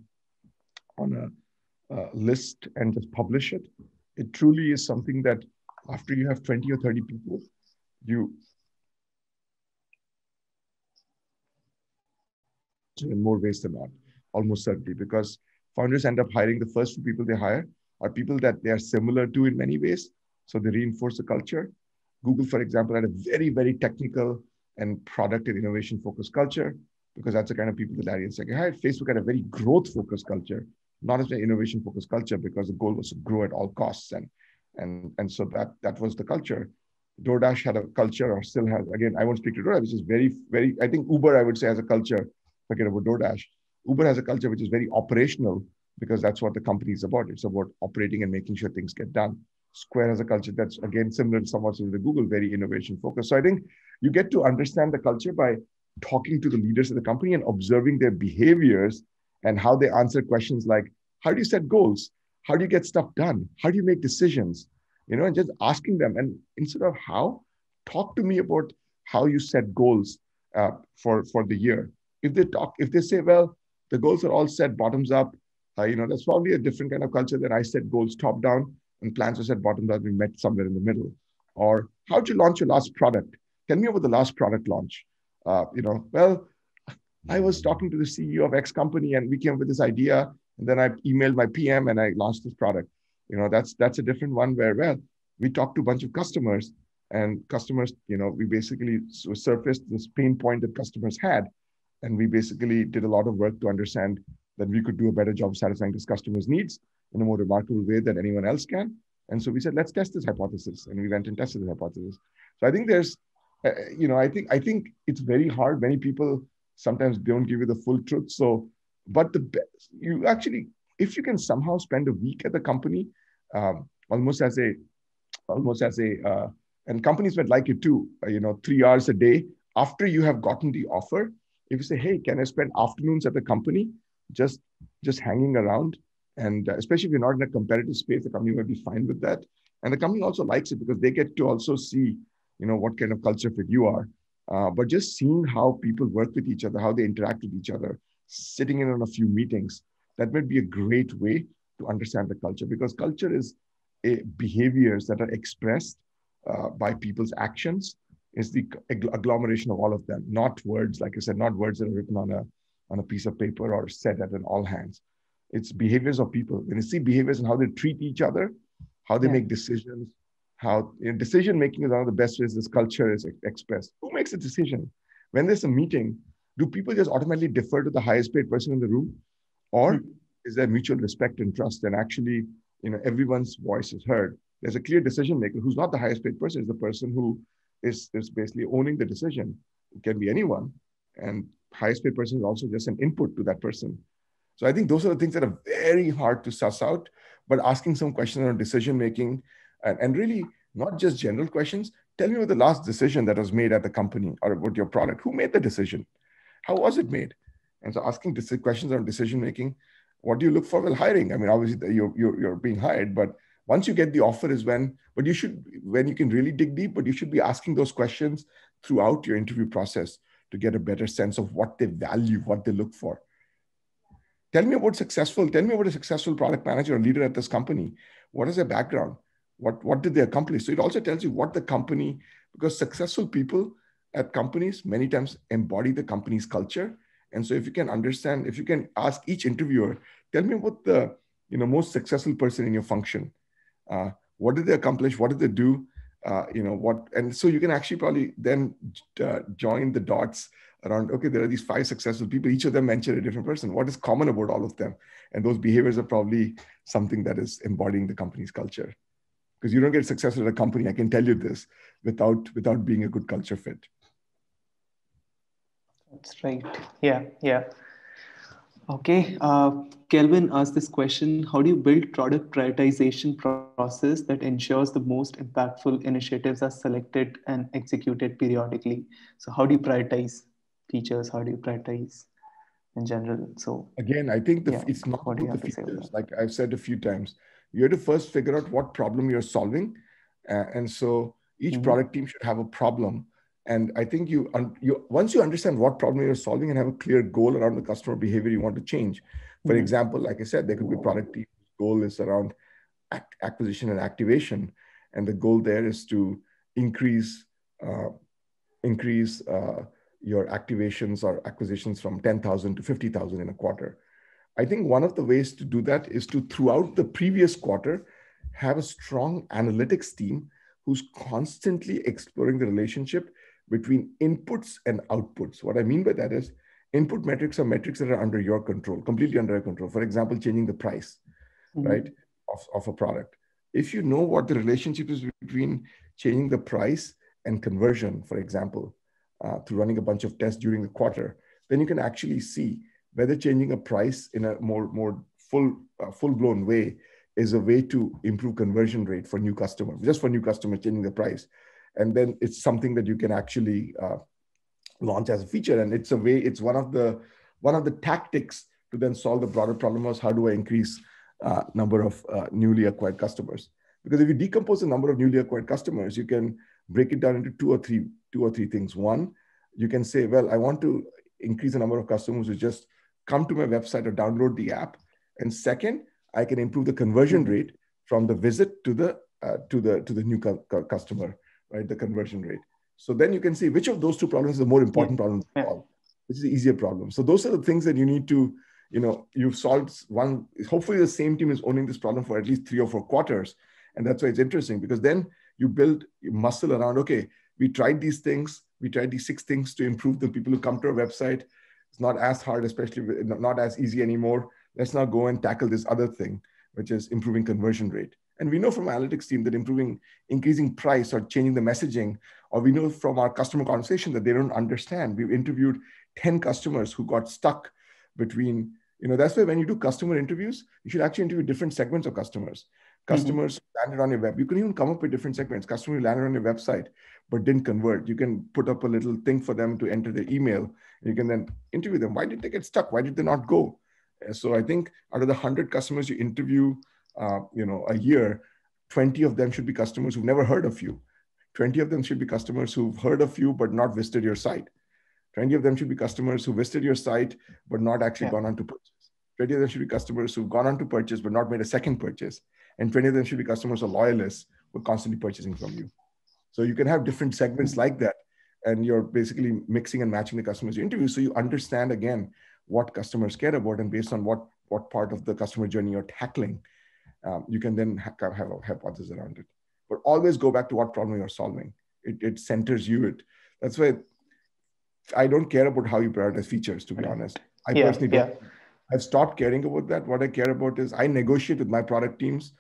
list and just publish it. It truly is something that after you have 20 or 30 people, you in more ways than not, almost certainly, because founders end up hiring the first few people they hire are people that they are similar to in many ways. So they reinforce the culture. Google, for example, had a very, very technical and product and innovation focused culture, because that's the kind of people that Larry and Sergey hired. Facebook had a very growth focused culture, not as an innovation focused culture, because the goal was to grow at all costs. And so that was the culture. DoorDash had a culture, or still has, again, I won't speak to DoorDash, which is very, very, I think Uber, I would say, has a culture, forget about DoorDash. Uber has a culture which is very operational, because that's what the company is about. It's about operating and making sure things get done. Square has a culture that's, again, similar to somewhat similar to Google, very innovation focused. So I think you get to understand the culture by talking to the leaders of the company and observing their behaviors and how they answer questions like, how do you set goals? How do you get stuff done? How do you make decisions? And just asking them. And instead of how, talk to me about how you set goals for the year. If they say, well, the goals are all set bottoms up, that's probably a different kind of culture than I set goals top down and plans are set bottoms up. We met somewhere in the middle. Or how'd you launch your last product? Tell me about the last product launch. Well, I was talking to the CEO of X company and we came up with this idea. And then I emailed my PM and I launched this product. That's a different one where, well, we talked to a bunch of customers and customers, we basically surfaced this pain point that customers had. And we basically did a lot of work to understand that we could do a better job satisfying this customer's needs in a more remarkable way than anyone else can. And so we said, let's test this hypothesis. And we went and tested the hypothesis. So I think there's, I think it's very hard. Many people sometimes don't give you the full truth. So, but you actually, if you can somehow spend a week at the company, almost as a, and companies would like you to, 3 hours a day after you have gotten the offer. If you say, hey, can I spend afternoons at the company, just hanging around? And especially if you're not in a competitive space, the company might be fine with that. And the company also likes it because they get to also see, what kind of culture fit you are. But just seeing how people work with each other, how they interact with each other, sitting in on a few meetings, that might be a great way to understand the culture, because culture is behaviors that are expressed by people's actions, is the agglomeration of all of them, not words, like I said, not words that are written on a piece of paper or said at an all hands. It's behaviors of people. When you see behaviors and how they treat each other, how they make decisions, how decision making is one of the best ways this culture is expressed. Who makes a decision? When there's a meeting, do people just automatically defer to the highest paid person in the room? Or is there mutual respect and trust, and actually, everyone's voice is heard? There's a clear decision maker who's not the highest paid person, is the person who is basically owning the decision. It can be anyone. And highest paid person is also just an input to that person. So I think those are the things that are very hard to suss out, but asking some questions on decision making and really not just general questions. Tell me about the last decision that was made at the company or about your product. Who made the decision? How was it made? And so asking questions on decision making. What do you look for while hiring? I mean, obviously you're being hired, but Once you get the offer is when, but you should, when you can really dig deep, but you should be asking those questions throughout your interview process to get a better sense of what they value, what they look for. Tell me about a successful product manager or leader at this company. What is their background? What did they accomplish? So it also tells you what the company, because successful people at companies many times embody the company's culture. And so if you can understand, if you can ask each interviewer, tell me about the most successful person in your function. What did they accomplish? What did they do? And so you can actually probably then join the dots around, okay, there are these 5 successful people, each of them mentioned a different person. What is common about all of them? And those behaviors are probably something that is embodying the company's culture. Because you don't get successful at a company, I can tell you this, without being a good culture fit. That's right. Yeah. Okay. Kelvin asked this question: how do you build product prioritization process that ensures the most impactful initiatives are selected and executed periodically? So how do you prioritize features? How do you prioritize in general? So again, I think it's not what do you about the have to say about features. that? Like I've said a few times, you have to first figure out what problem you're solving. And so each product team should have a problem. And I think once you understand what problem you're solving and have a clear goal around the customer behavior you want to change. For example, like I said, there could be a product team goal is around acquisition and activation. And the goal there is to increase your activations or acquisitions from 10,000 to 50,000 in a quarter. I think one of the ways to do that is to, throughout the previous quarter, have a strong analytics team who's constantly exploring the relationship between inputs and outputs. What I mean by that is input metrics are metrics that are under your control, completely under your control. For example, changing the price, right, of a product. If you know what the relationship is between changing the price and conversion, for example, through running a bunch of tests during the quarter, then you can actually see whether changing a price in a more full-blown way is a way to improve conversion rate for new customers, just for new customers changing the price. And then it's something that you can actually launch as a feature. And it's one of the tactics to then solve the broader problem of how do I increase number of newly acquired customers. Because if you decompose the number of newly acquired customers, you can break it down into two or three things. One, you can say, well, I want to increase the number of customers who just come to my website or download the app. And second, I can improve the conversion rate from the visit to the new customer, right? The conversion rate. So then you can see which of those two problems is the more important problem to solve, which is the easier problem. So those are the things that you need to, you've solved one. Hopefully the same team is owning this problem for at least 3 or 4 quarters. And that's why it's interesting, because then you build muscle around, okay, we tried these things. We tried these 6 things to improve the people who come to our website. It's not as hard, especially not as easy anymore. Let's now go and tackle this other thing, which is improving conversion rate. And we know from analytics team that increasing price or changing the messaging, or we know from our customer conversation that they don't understand. We've interviewed 10 customers who got stuck between, that's why when you do customer interviews, you should actually interview different segments of customers. Customers landed on your web. You can even come up with different segments. Customers who landed on your website but didn't convert. You can put up a little thing for them to enter their email. You can then interview them. Why did they get stuck? Why did they not go? So I think out of the 100 customers you interview, a year, 20 of them should be customers who've never heard of you. 20 of them should be customers who've heard of you but not visited your site. 20 of them should be customers who visited your site but not actually gone on to purchase. 20 of them should be customers who've gone on to purchase but not made a second purchase. And 20 of them should be customers or loyalists who are constantly purchasing from you. So you can have different segments like that. And you're basically mixing and matching the customers you interview. So you understand, again, what customers care about. And based on what part of the customer journey you're tackling, you can then have a hypothesis around it. But always go back to what problem you're solving. It centers you. That's why I don't care about how you prioritize features, to be honest. I personally don't. I've stopped caring about that. What I care about is I negotiate with my product teams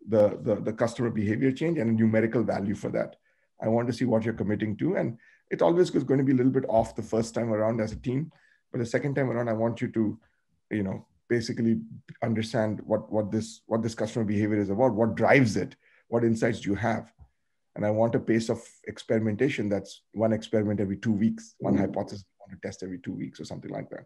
the customer behavior change and a numerical value for that. I want to see what you're committing to. And it always is going to be a little bit off the first time around as a team. But the second time around, I want you to, basically understand what this customer behavior is about, what drives it, what insights do you have. And I want a pace of experimentation that's one experiment every 2 weeks, one hypothesis I want to test every 2 weeks or something like that.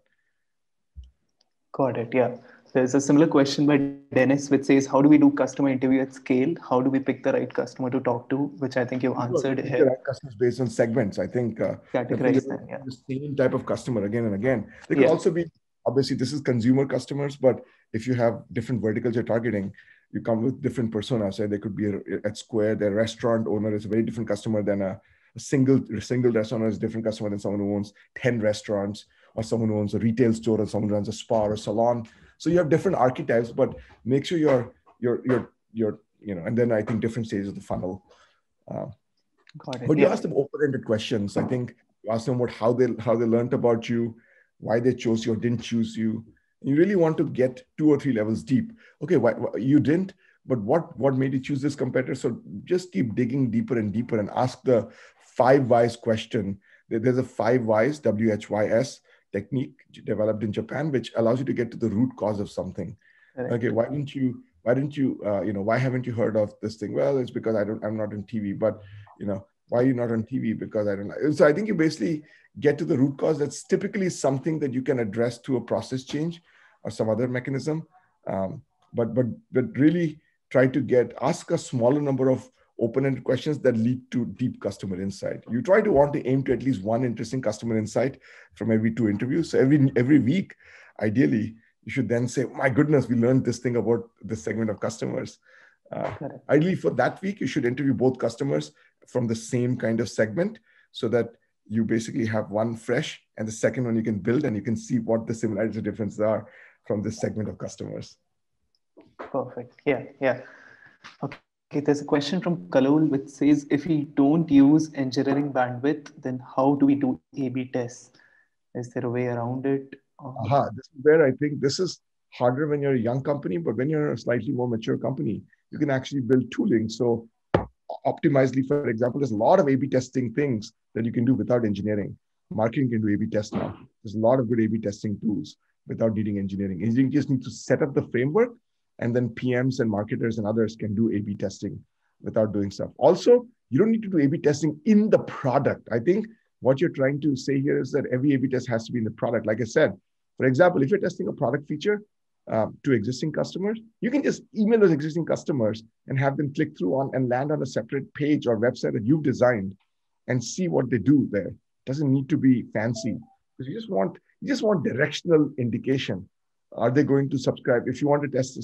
Got it. Yeah. There's a similar question by Dennis, which says, how do we do customer interview at scale? How do we pick the right customer to talk to? Which I think you've Well, you answered pick the here. right customers based on segments. I think that way you're Categorize not them. Yeah. the same type of customer again and again. They could Yeah. also be, obviously, this is consumer customers, but if you have different verticals you're targeting, you come with different personas. So they could be at Square, their restaurant owner is a very different customer than a single restaurant is a different customer than someone who owns 10 restaurants, or someone who owns a retail store, or someone who runs a spa or salon. So you have different archetypes, but make sure you're and then I think different stages of the funnel. Got it. But you Yeah. ask them open-ended questions. I think you ask them about how they learned about you, why they chose you or didn't choose you. You really want to get 2 or 3 levels deep. Okay, why you didn't, but what made you choose this competitor? So just keep digging deeper and deeper and ask the 5 whys question. There's a 5 whys, WHYS technique developed in Japan, which allows you to get to the root cause of something. Correct. Okay, why haven't you heard of this thing? Well, it's because I'm not on TV. But why are you not on TV? Because I don't like. So I think you basically get to the root cause. That's typically something that you can address through a process change or some other mechanism. But really try to ask a smaller number of open-ended questions that lead to deep customer insight. You try to want to aim to at least one interesting customer insight from every 2 interviews. So every week, ideally, you should then say, my goodness, we learned this thing about this segment of customers. Ideally, for that week, you should interview both customers from the same kind of segment, so that you basically have one fresh and the second one you can build, and you can see what the similarities and differences are from this segment of customers. Perfect. Yeah. Yeah. Okay. There's a question from Kalol which says, if we don't use engineering bandwidth, then how do we do A/B tests? Is there a way around it? This is where I think this is harder when you're a young company, but when you're a slightly more mature company, you can actually build tooling. So Optimizely, for example, there's a lot of A/B testing things that you can do without engineering. Marketing can do A/B tests now. There's a lot of good A/B testing tools without needing engineering. Engineering just needs to set up the framework, and then PMs and marketers and others can do A/B testing without doing stuff. Also, you don't need to do A/B testing in the product. I think what you're trying to say here is that every A/B test has to be in the product. Like I said, for example, if you're testing a product feature to existing customers, you can just email those existing customers and have them click through on and land on a separate page or website that you've designed and see what they do there. It doesn't need to be fancy, because you just want directional indication. Are they going to subscribe? If you want to test,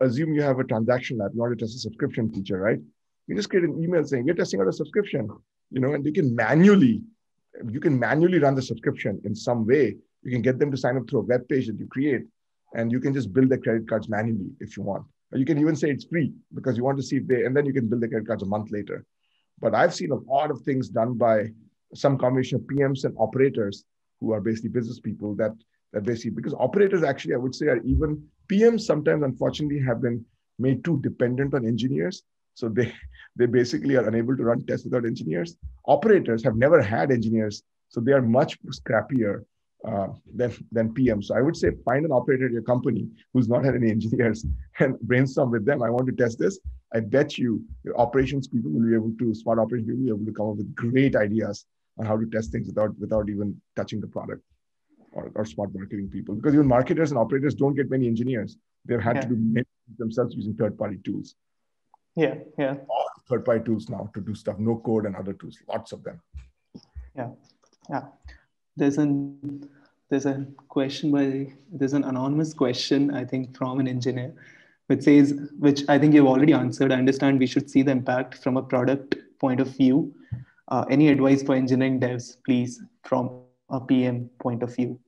assume you have a transaction app, you want to test a subscription feature, right? You just create an email saying, we're testing out a subscription, and you can manually run the subscription in some way. You can get them to sign up through a web page that you create, and you can just build the credit cards manually if you want. Or you can even say it's free because you want to see if and then you can build the credit cards a month later. But I've seen a lot of things done by some combination of PMs and operators who are basically business people that basically, because operators actually, I would say, are even PMs sometimes, unfortunately, have been made too dependent on engineers. So they basically are unable to run tests without engineers. Operators have never had engineers, so they are much scrappier than PM. So I would say find an operator at your company who's not had any engineers and brainstorm with them. I want to test this. I bet you your operations people will be able to, smart operations people will be able to come up with great ideas on how to test things without even touching the product, or smart marketing people. Because even marketers and operators don't get many engineers. They've had to do many themselves using third-party tools. Yeah. Third-party tools now to do stuff, no code and other tools, lots of them. Yeah. There's an anonymous question, I think, from an engineer, which I think you've already answered. I understand we should see the impact from a product point of view. Any advice for engineering devs, please, from a PM point of view?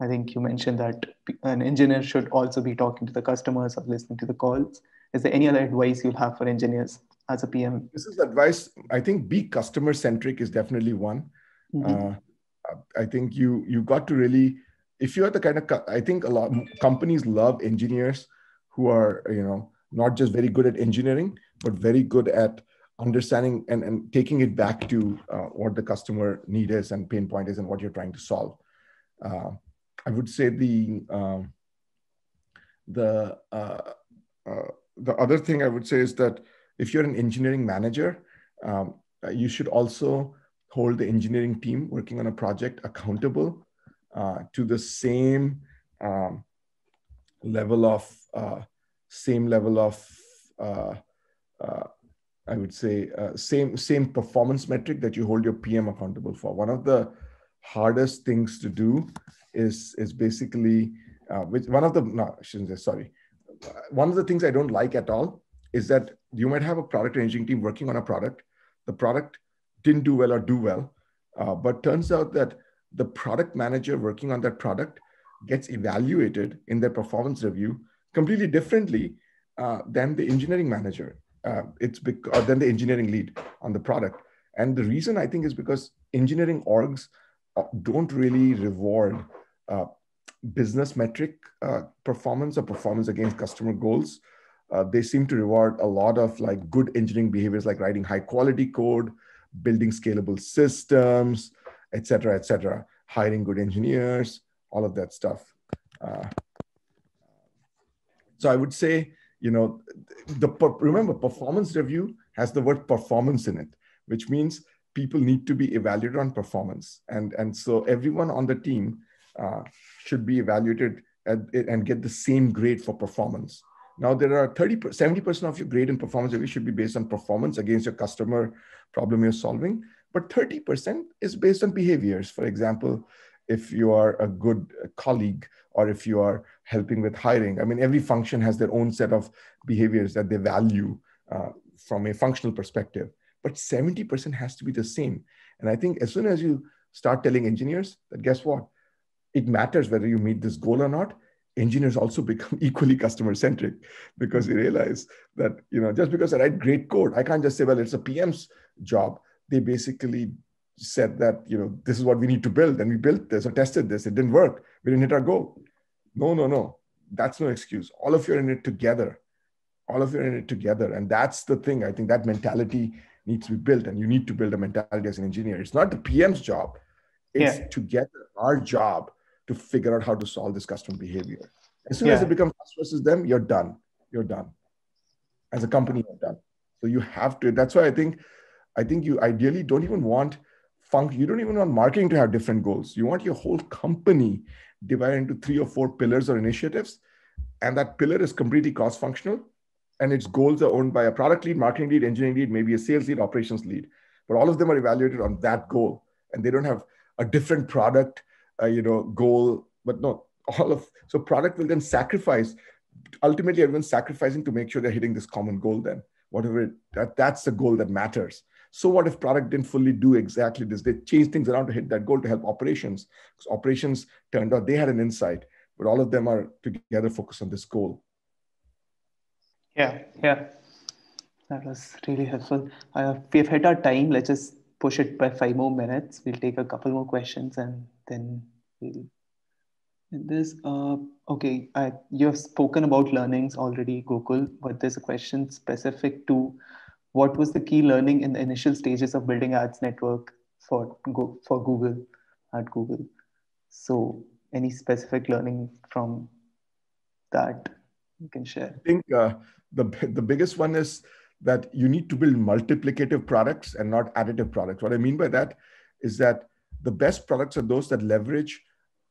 I think you mentioned that an engineer should also be talking to the customers or listening to the calls. Is there any other advice you'll have for engineers as a PM? This is advice. I think be customer centric is definitely one. Mm-hmm. I think you got to really, if you're the kind of, I think a lot of companies love engineers who are, not just very good at engineering, but very good at understanding and taking it back to what the customer need is and pain point is and what you're trying to solve. I would say the other thing I would say is that if you're an engineering manager, you should also hold the engineering team working on a project accountable to the same level of same level of uh, I would say same performance metric that you hold your PM accountable for. One of the hardest things to do is basically which one of the no I shouldn't say sorry. One of the things I don't like at all is that you might have a product engineering team working on a product. The product didn't do well or do well, but turns out that the product manager working on that product gets evaluated in their performance review completely differently than the engineering manager. Than the engineering lead on the product. And the reason I think is because engineering orgs don't really reward business metric performance or performance against customer goals. They seem to reward a lot of like good engineering behaviors, like writing high quality code, building scalable systems, et cetera, hiring good engineers, all of that stuff. So I would say, remember, performance review has the word performance in it, which means people need to be evaluated on performance. And so everyone on the team should be evaluated and get the same grade for performance. Now there are 70% of your grade in performance review should be based on performance against your customer problem you're solving, but 30% is based on behaviors. For example, if you are a good colleague or if you are helping with hiring, I mean, every function has their own set of behaviors that they value from a functional perspective, but 70% has to be the same. And I think as soon as you start telling engineers that, guess what, it matters whether you meet this goal or not, engineers also become equally customer centric, because they realize that, just because I write great code, I can't just say, well, it's a PM's job. They basically said that, this is what we need to build, and we built this or tested this. It didn't work. We didn't hit our goal. No. That's no excuse. All of you are in it together. And that's the thing. I think that mentality needs to be built, and you need to build a mentality as an engineer. It's not the PM's job. It's together our job to figure out how to solve this customer behavior. As soon as it becomes us versus them, you're done. As a company, you're done. So you have to, that's why I think you ideally don't even want you don't even want marketing to have different goals. You want your whole company divided into 3 or 4 pillars or initiatives. And that pillar is completely cross-functional. And its goals are owned by a product lead, marketing lead, engineering lead, maybe a sales lead, operations lead. But all of them are evaluated on that goal. And they don't have a different product goal, but no, so product will then sacrifice. Ultimately, everyone's sacrificing to make sure they're hitting this common goal then. That's the goal that matters. So what if product didn't fully do exactly this? They changed things around to hit that goal to help operations. Because operations turned out they had an insight, but all of them are together focused on this goal. Yeah. That was really helpful. We've hit our time. Let's just push it by 5 more minutes. We'll take a couple more questions and then we'll. Okay, you have spoken about learnings already, Gokul, but there's a question specific to what was the key learning in the initial stages of building ads network for Google at Google? So any specific learning from that you can share? I think the biggest one is that you need to build multiplicative products and not additive products. What I mean by that is that the best products are those that leverage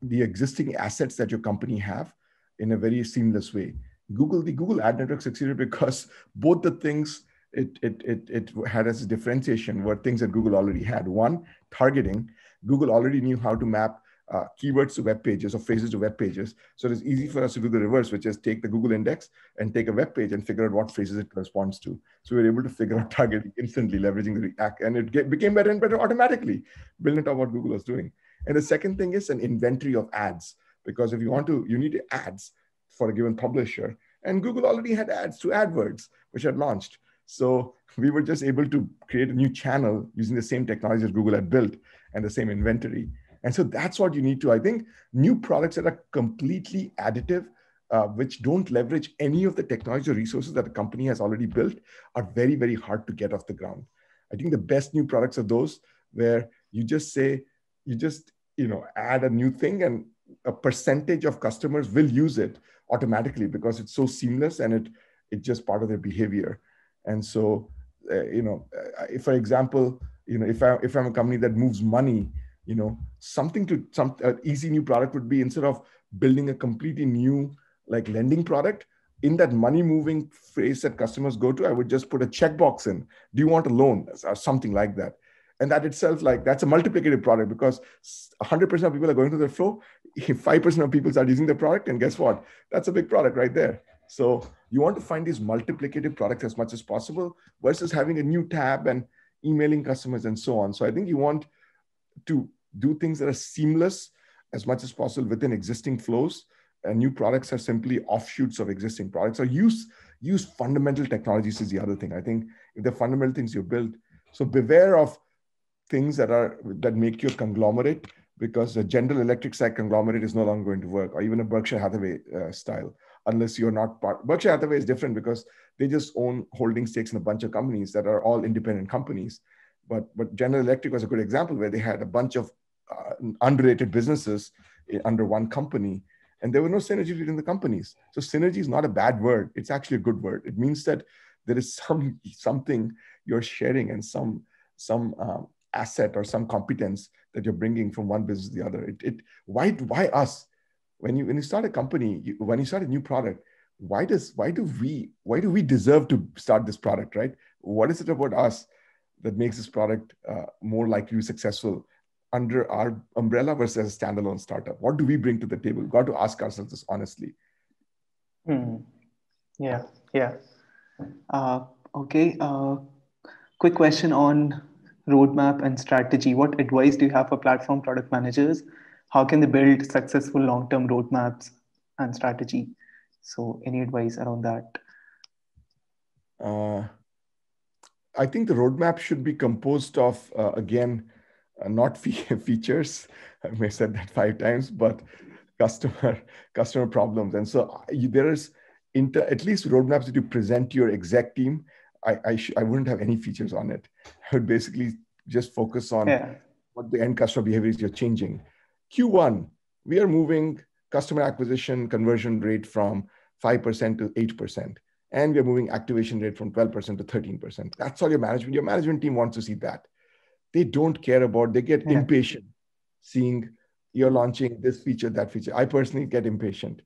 the existing assets that your company have in a very seamless way. The Google Ad Network succeeded because both the things it had as a differentiation were things that Google already had. One, targeting. Google already knew how to map keywords to web pages or phrases to web pages. So it's easy for us to do the reverse, which is take the Google index and take a web page and figure out what phrases it corresponds to. So we were able to figure out targeting instantly, leveraging the React, and it became better and better automatically, building on what Google was doing. And the second thing is an inventory of ads, because if you need ads for a given publisher, and Google already had ads through AdWords, which had launched. So we were just able to create a new channel using the same technology that Google had built and the same inventory. And so that's what you need to, I think, new products that are completely additive, which don't leverage any of the technology or resources that a company has already built, are very, very hard to get off the ground. I think the best new products are those where you just add a new thing and a percentage of customers will use it automatically because it's so seamless and it's just part of their behavior. And so, if, for example, if I'm a company that moves money, some easy new product would be, instead of building a completely new like lending product, in that money moving phase that customers go to, I would just put a checkbox in. Do you want a loan or something like that? And that itself, like that's a multiplicative product because 100% of people are going to the flow. If 5% of people start using the product, and guess what? That's a big product right there. So you want to find these multiplicative products as much as possible versus having a new tab and emailing customers and so on. So I think you want to do things that are seamless as much as possible within existing flows. And new products are simply offshoots of existing products, or use fundamental technologies is the other thing. I think if the fundamental things you build, so beware of things that make you a conglomerate, because the General Electric side conglomerate is no longer going to work, or even a Berkshire Hathaway style, unless you're not part. Berkshire Hathaway is different because they just own holding stakes in a bunch of companies that are all independent companies. But General Electric was a good example where they had a bunch of unrelated businesses under one company, and there were no synergy between the companies. So synergy is not a bad word. It's actually a good word. It means that there is something you're sharing and some asset or some competence that you're bringing from one business to the other. Why us? When you start a company, when you start a new product, why do we deserve to start this product, right? What is it about us that makes this product more likely to be successful under our umbrella versus a standalone startup? What do we bring to the table? We've got to ask ourselves this honestly. Yeah. Okay. Quick question on roadmap and strategy. What advice do you have for platform product managers? How can they build successful long-term roadmaps and strategy? So any advice around that? I think the roadmap should be composed of, not features. I may have said that 5 times, but customer problems. And so there is at least roadmaps that you present to your exec team. I wouldn't have any features on it. I would basically just focus on what the end customer behavior is you're changing. Q1, we are moving customer acquisition conversion rate from 5% to 8%. And we are moving activation rate from 12% to 13%. That's all your management team wants to see that. They don't care about, they get impatient seeing you're launching this feature, that feature. I personally get impatient.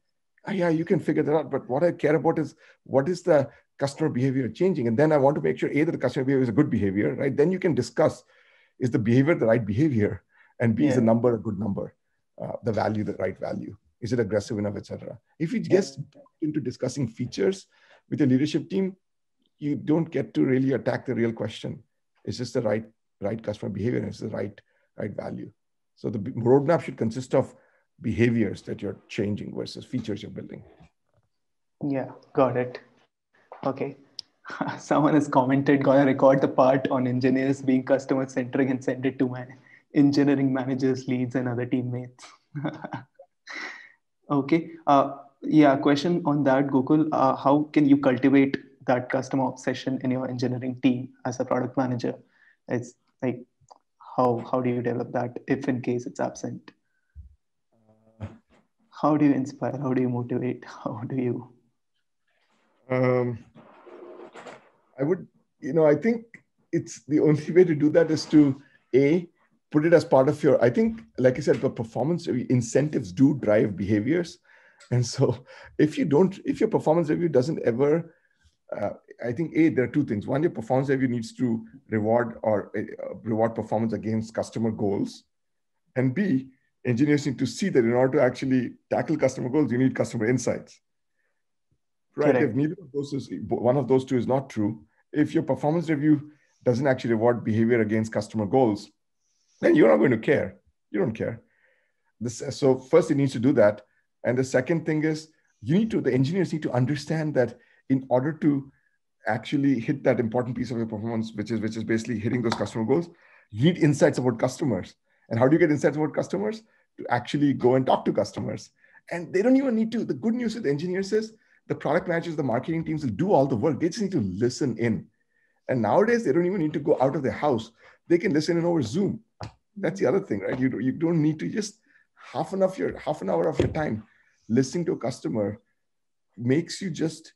Yeah, you can figure that out. But what I care about is what is the customer behavior changing? And then I want to make sure A, that the customer behavior is a good behavior, right? Then you can discuss, is the behavior the right behavior? And B, is the number a good number? The value, the right value? Is it aggressive enough, etc.? If you get into discussing features with your leadership team, you don't get to really attack the real question. It's just the right customer behavior and it's the right value. So the roadmap should consist of behaviors that you're changing versus features you're building. Yeah, got it. Okay. Someone has commented, gonna record the part on engineers being customer centric and send it to my engineering managers, leads, and other teammates. Okay. Question on that, Gokul. How can you cultivate that customer obsession in your engineering team as a product manager? It's like, how do you develop that if in case it's absent? How do you inspire? How do you motivate? How do you? I think it's the only way to do that is to put it as part of your, I think, like I said, the performance incentives do drive behaviors. And so if your performance review doesn't ever, I think there are 2 things. One, your performance review needs to reward performance against customer goals. And B, engineers need to see that in order to actually tackle customer goals, you need customer insights. Right? Correct. If neither of those one of those 2 is not true, if your performance review doesn't actually reward behavior against customer goals, then you're not going to care. You don't care. So first it needs to do that. And the second thing is the engineers need to understand that in order to actually hit that important piece of your performance, which is basically hitting those customer goals, you need insights about customers. And how do you get insights about customers? To actually go and talk to customers. And they don't even need to. The good news with engineers is the product managers, the marketing teams will do all the work. They just need to listen in. And nowadays, they don't even need to go out of their house. They can listen in over Zoom. That's the other thing, right? You don't need to just half an hour of your time listening to a customer makes you just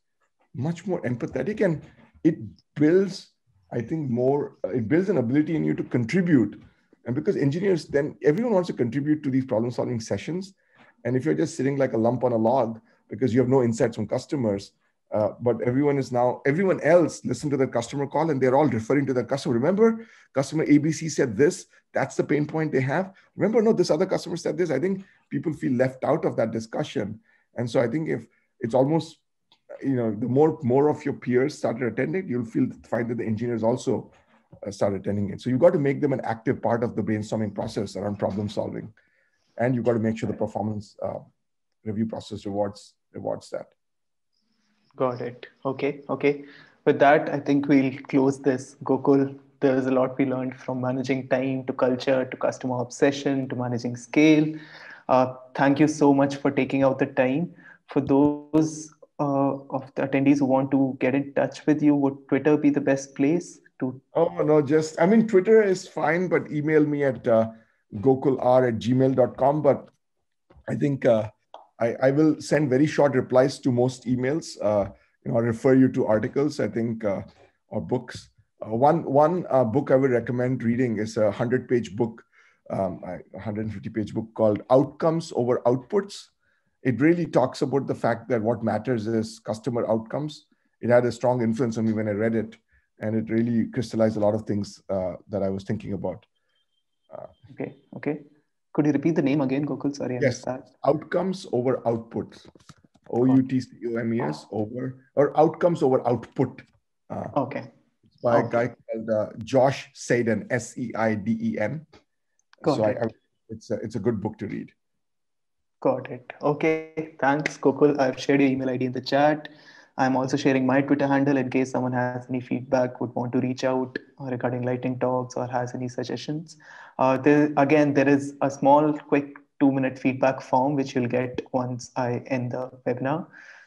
much more empathetic, and it builds, I think, it builds an ability in you to contribute. And because engineers, then everyone wants to contribute to these problem-solving sessions. And if you're just sitting like a lump on a log, because you have no insights from customers. But everyone else listened to the customer call and they're all referring to that customer. Remember, customer ABC said this, that's the pain point they have. Remember, no, this other customer said this. I think people feel left out of that discussion. And so I think if it's almost, the more of your peers started attending, you'll find that the engineers also start attending it. So you've got to make them an active part of the brainstorming process around problem solving. And you've got to make sure the performance review process rewards that. Got it. Okay. With that, I think we'll close this. Gokul, there's a lot we learned from managing time to culture to customer obsession to managing scale. Thank you so much for taking out the time. For those of the attendees who want to get in touch with you, would Twitter be the best place to? Oh, no, Twitter is fine, but email me at gokular@gmail.com. But I think I will send very short replies to most emails. I'll refer you to articles, I think, or books. One book I would recommend reading is a 100-page book, 150-page book called Outcomes Over Outputs. It really talks about the fact that what matters is customer outcomes. It had a strong influence on me when I read it, and it really crystallized a lot of things that I was thinking about. Okay. Could you repeat the name again, Gokul? Sorry, I missed that. Outcomes Over Outputs. OUTCOMES or Outcomes Over Output. Okay. It's by a guy called Josh Seiden, Seiden. It's a good book to read. Got it. Okay. Thanks, Gokul. I've shared your email ID in the chat. I'm also sharing my Twitter handle in case someone has any feedback, would want to reach out regarding lightning talks or has any suggestions. There is a small, quick 2-minute feedback form which you'll get once I end the webinar.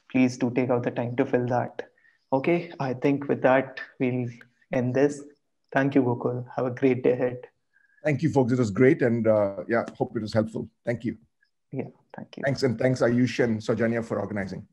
Please do take out the time to fill that. Okay, I think with that, we'll end this. Thank you, Gokul. Have a great day ahead. Thank you, folks. It was great. And hope it was helpful. Thank you. Yeah, thank you. Thanks, Ayush and Sojanya for organizing.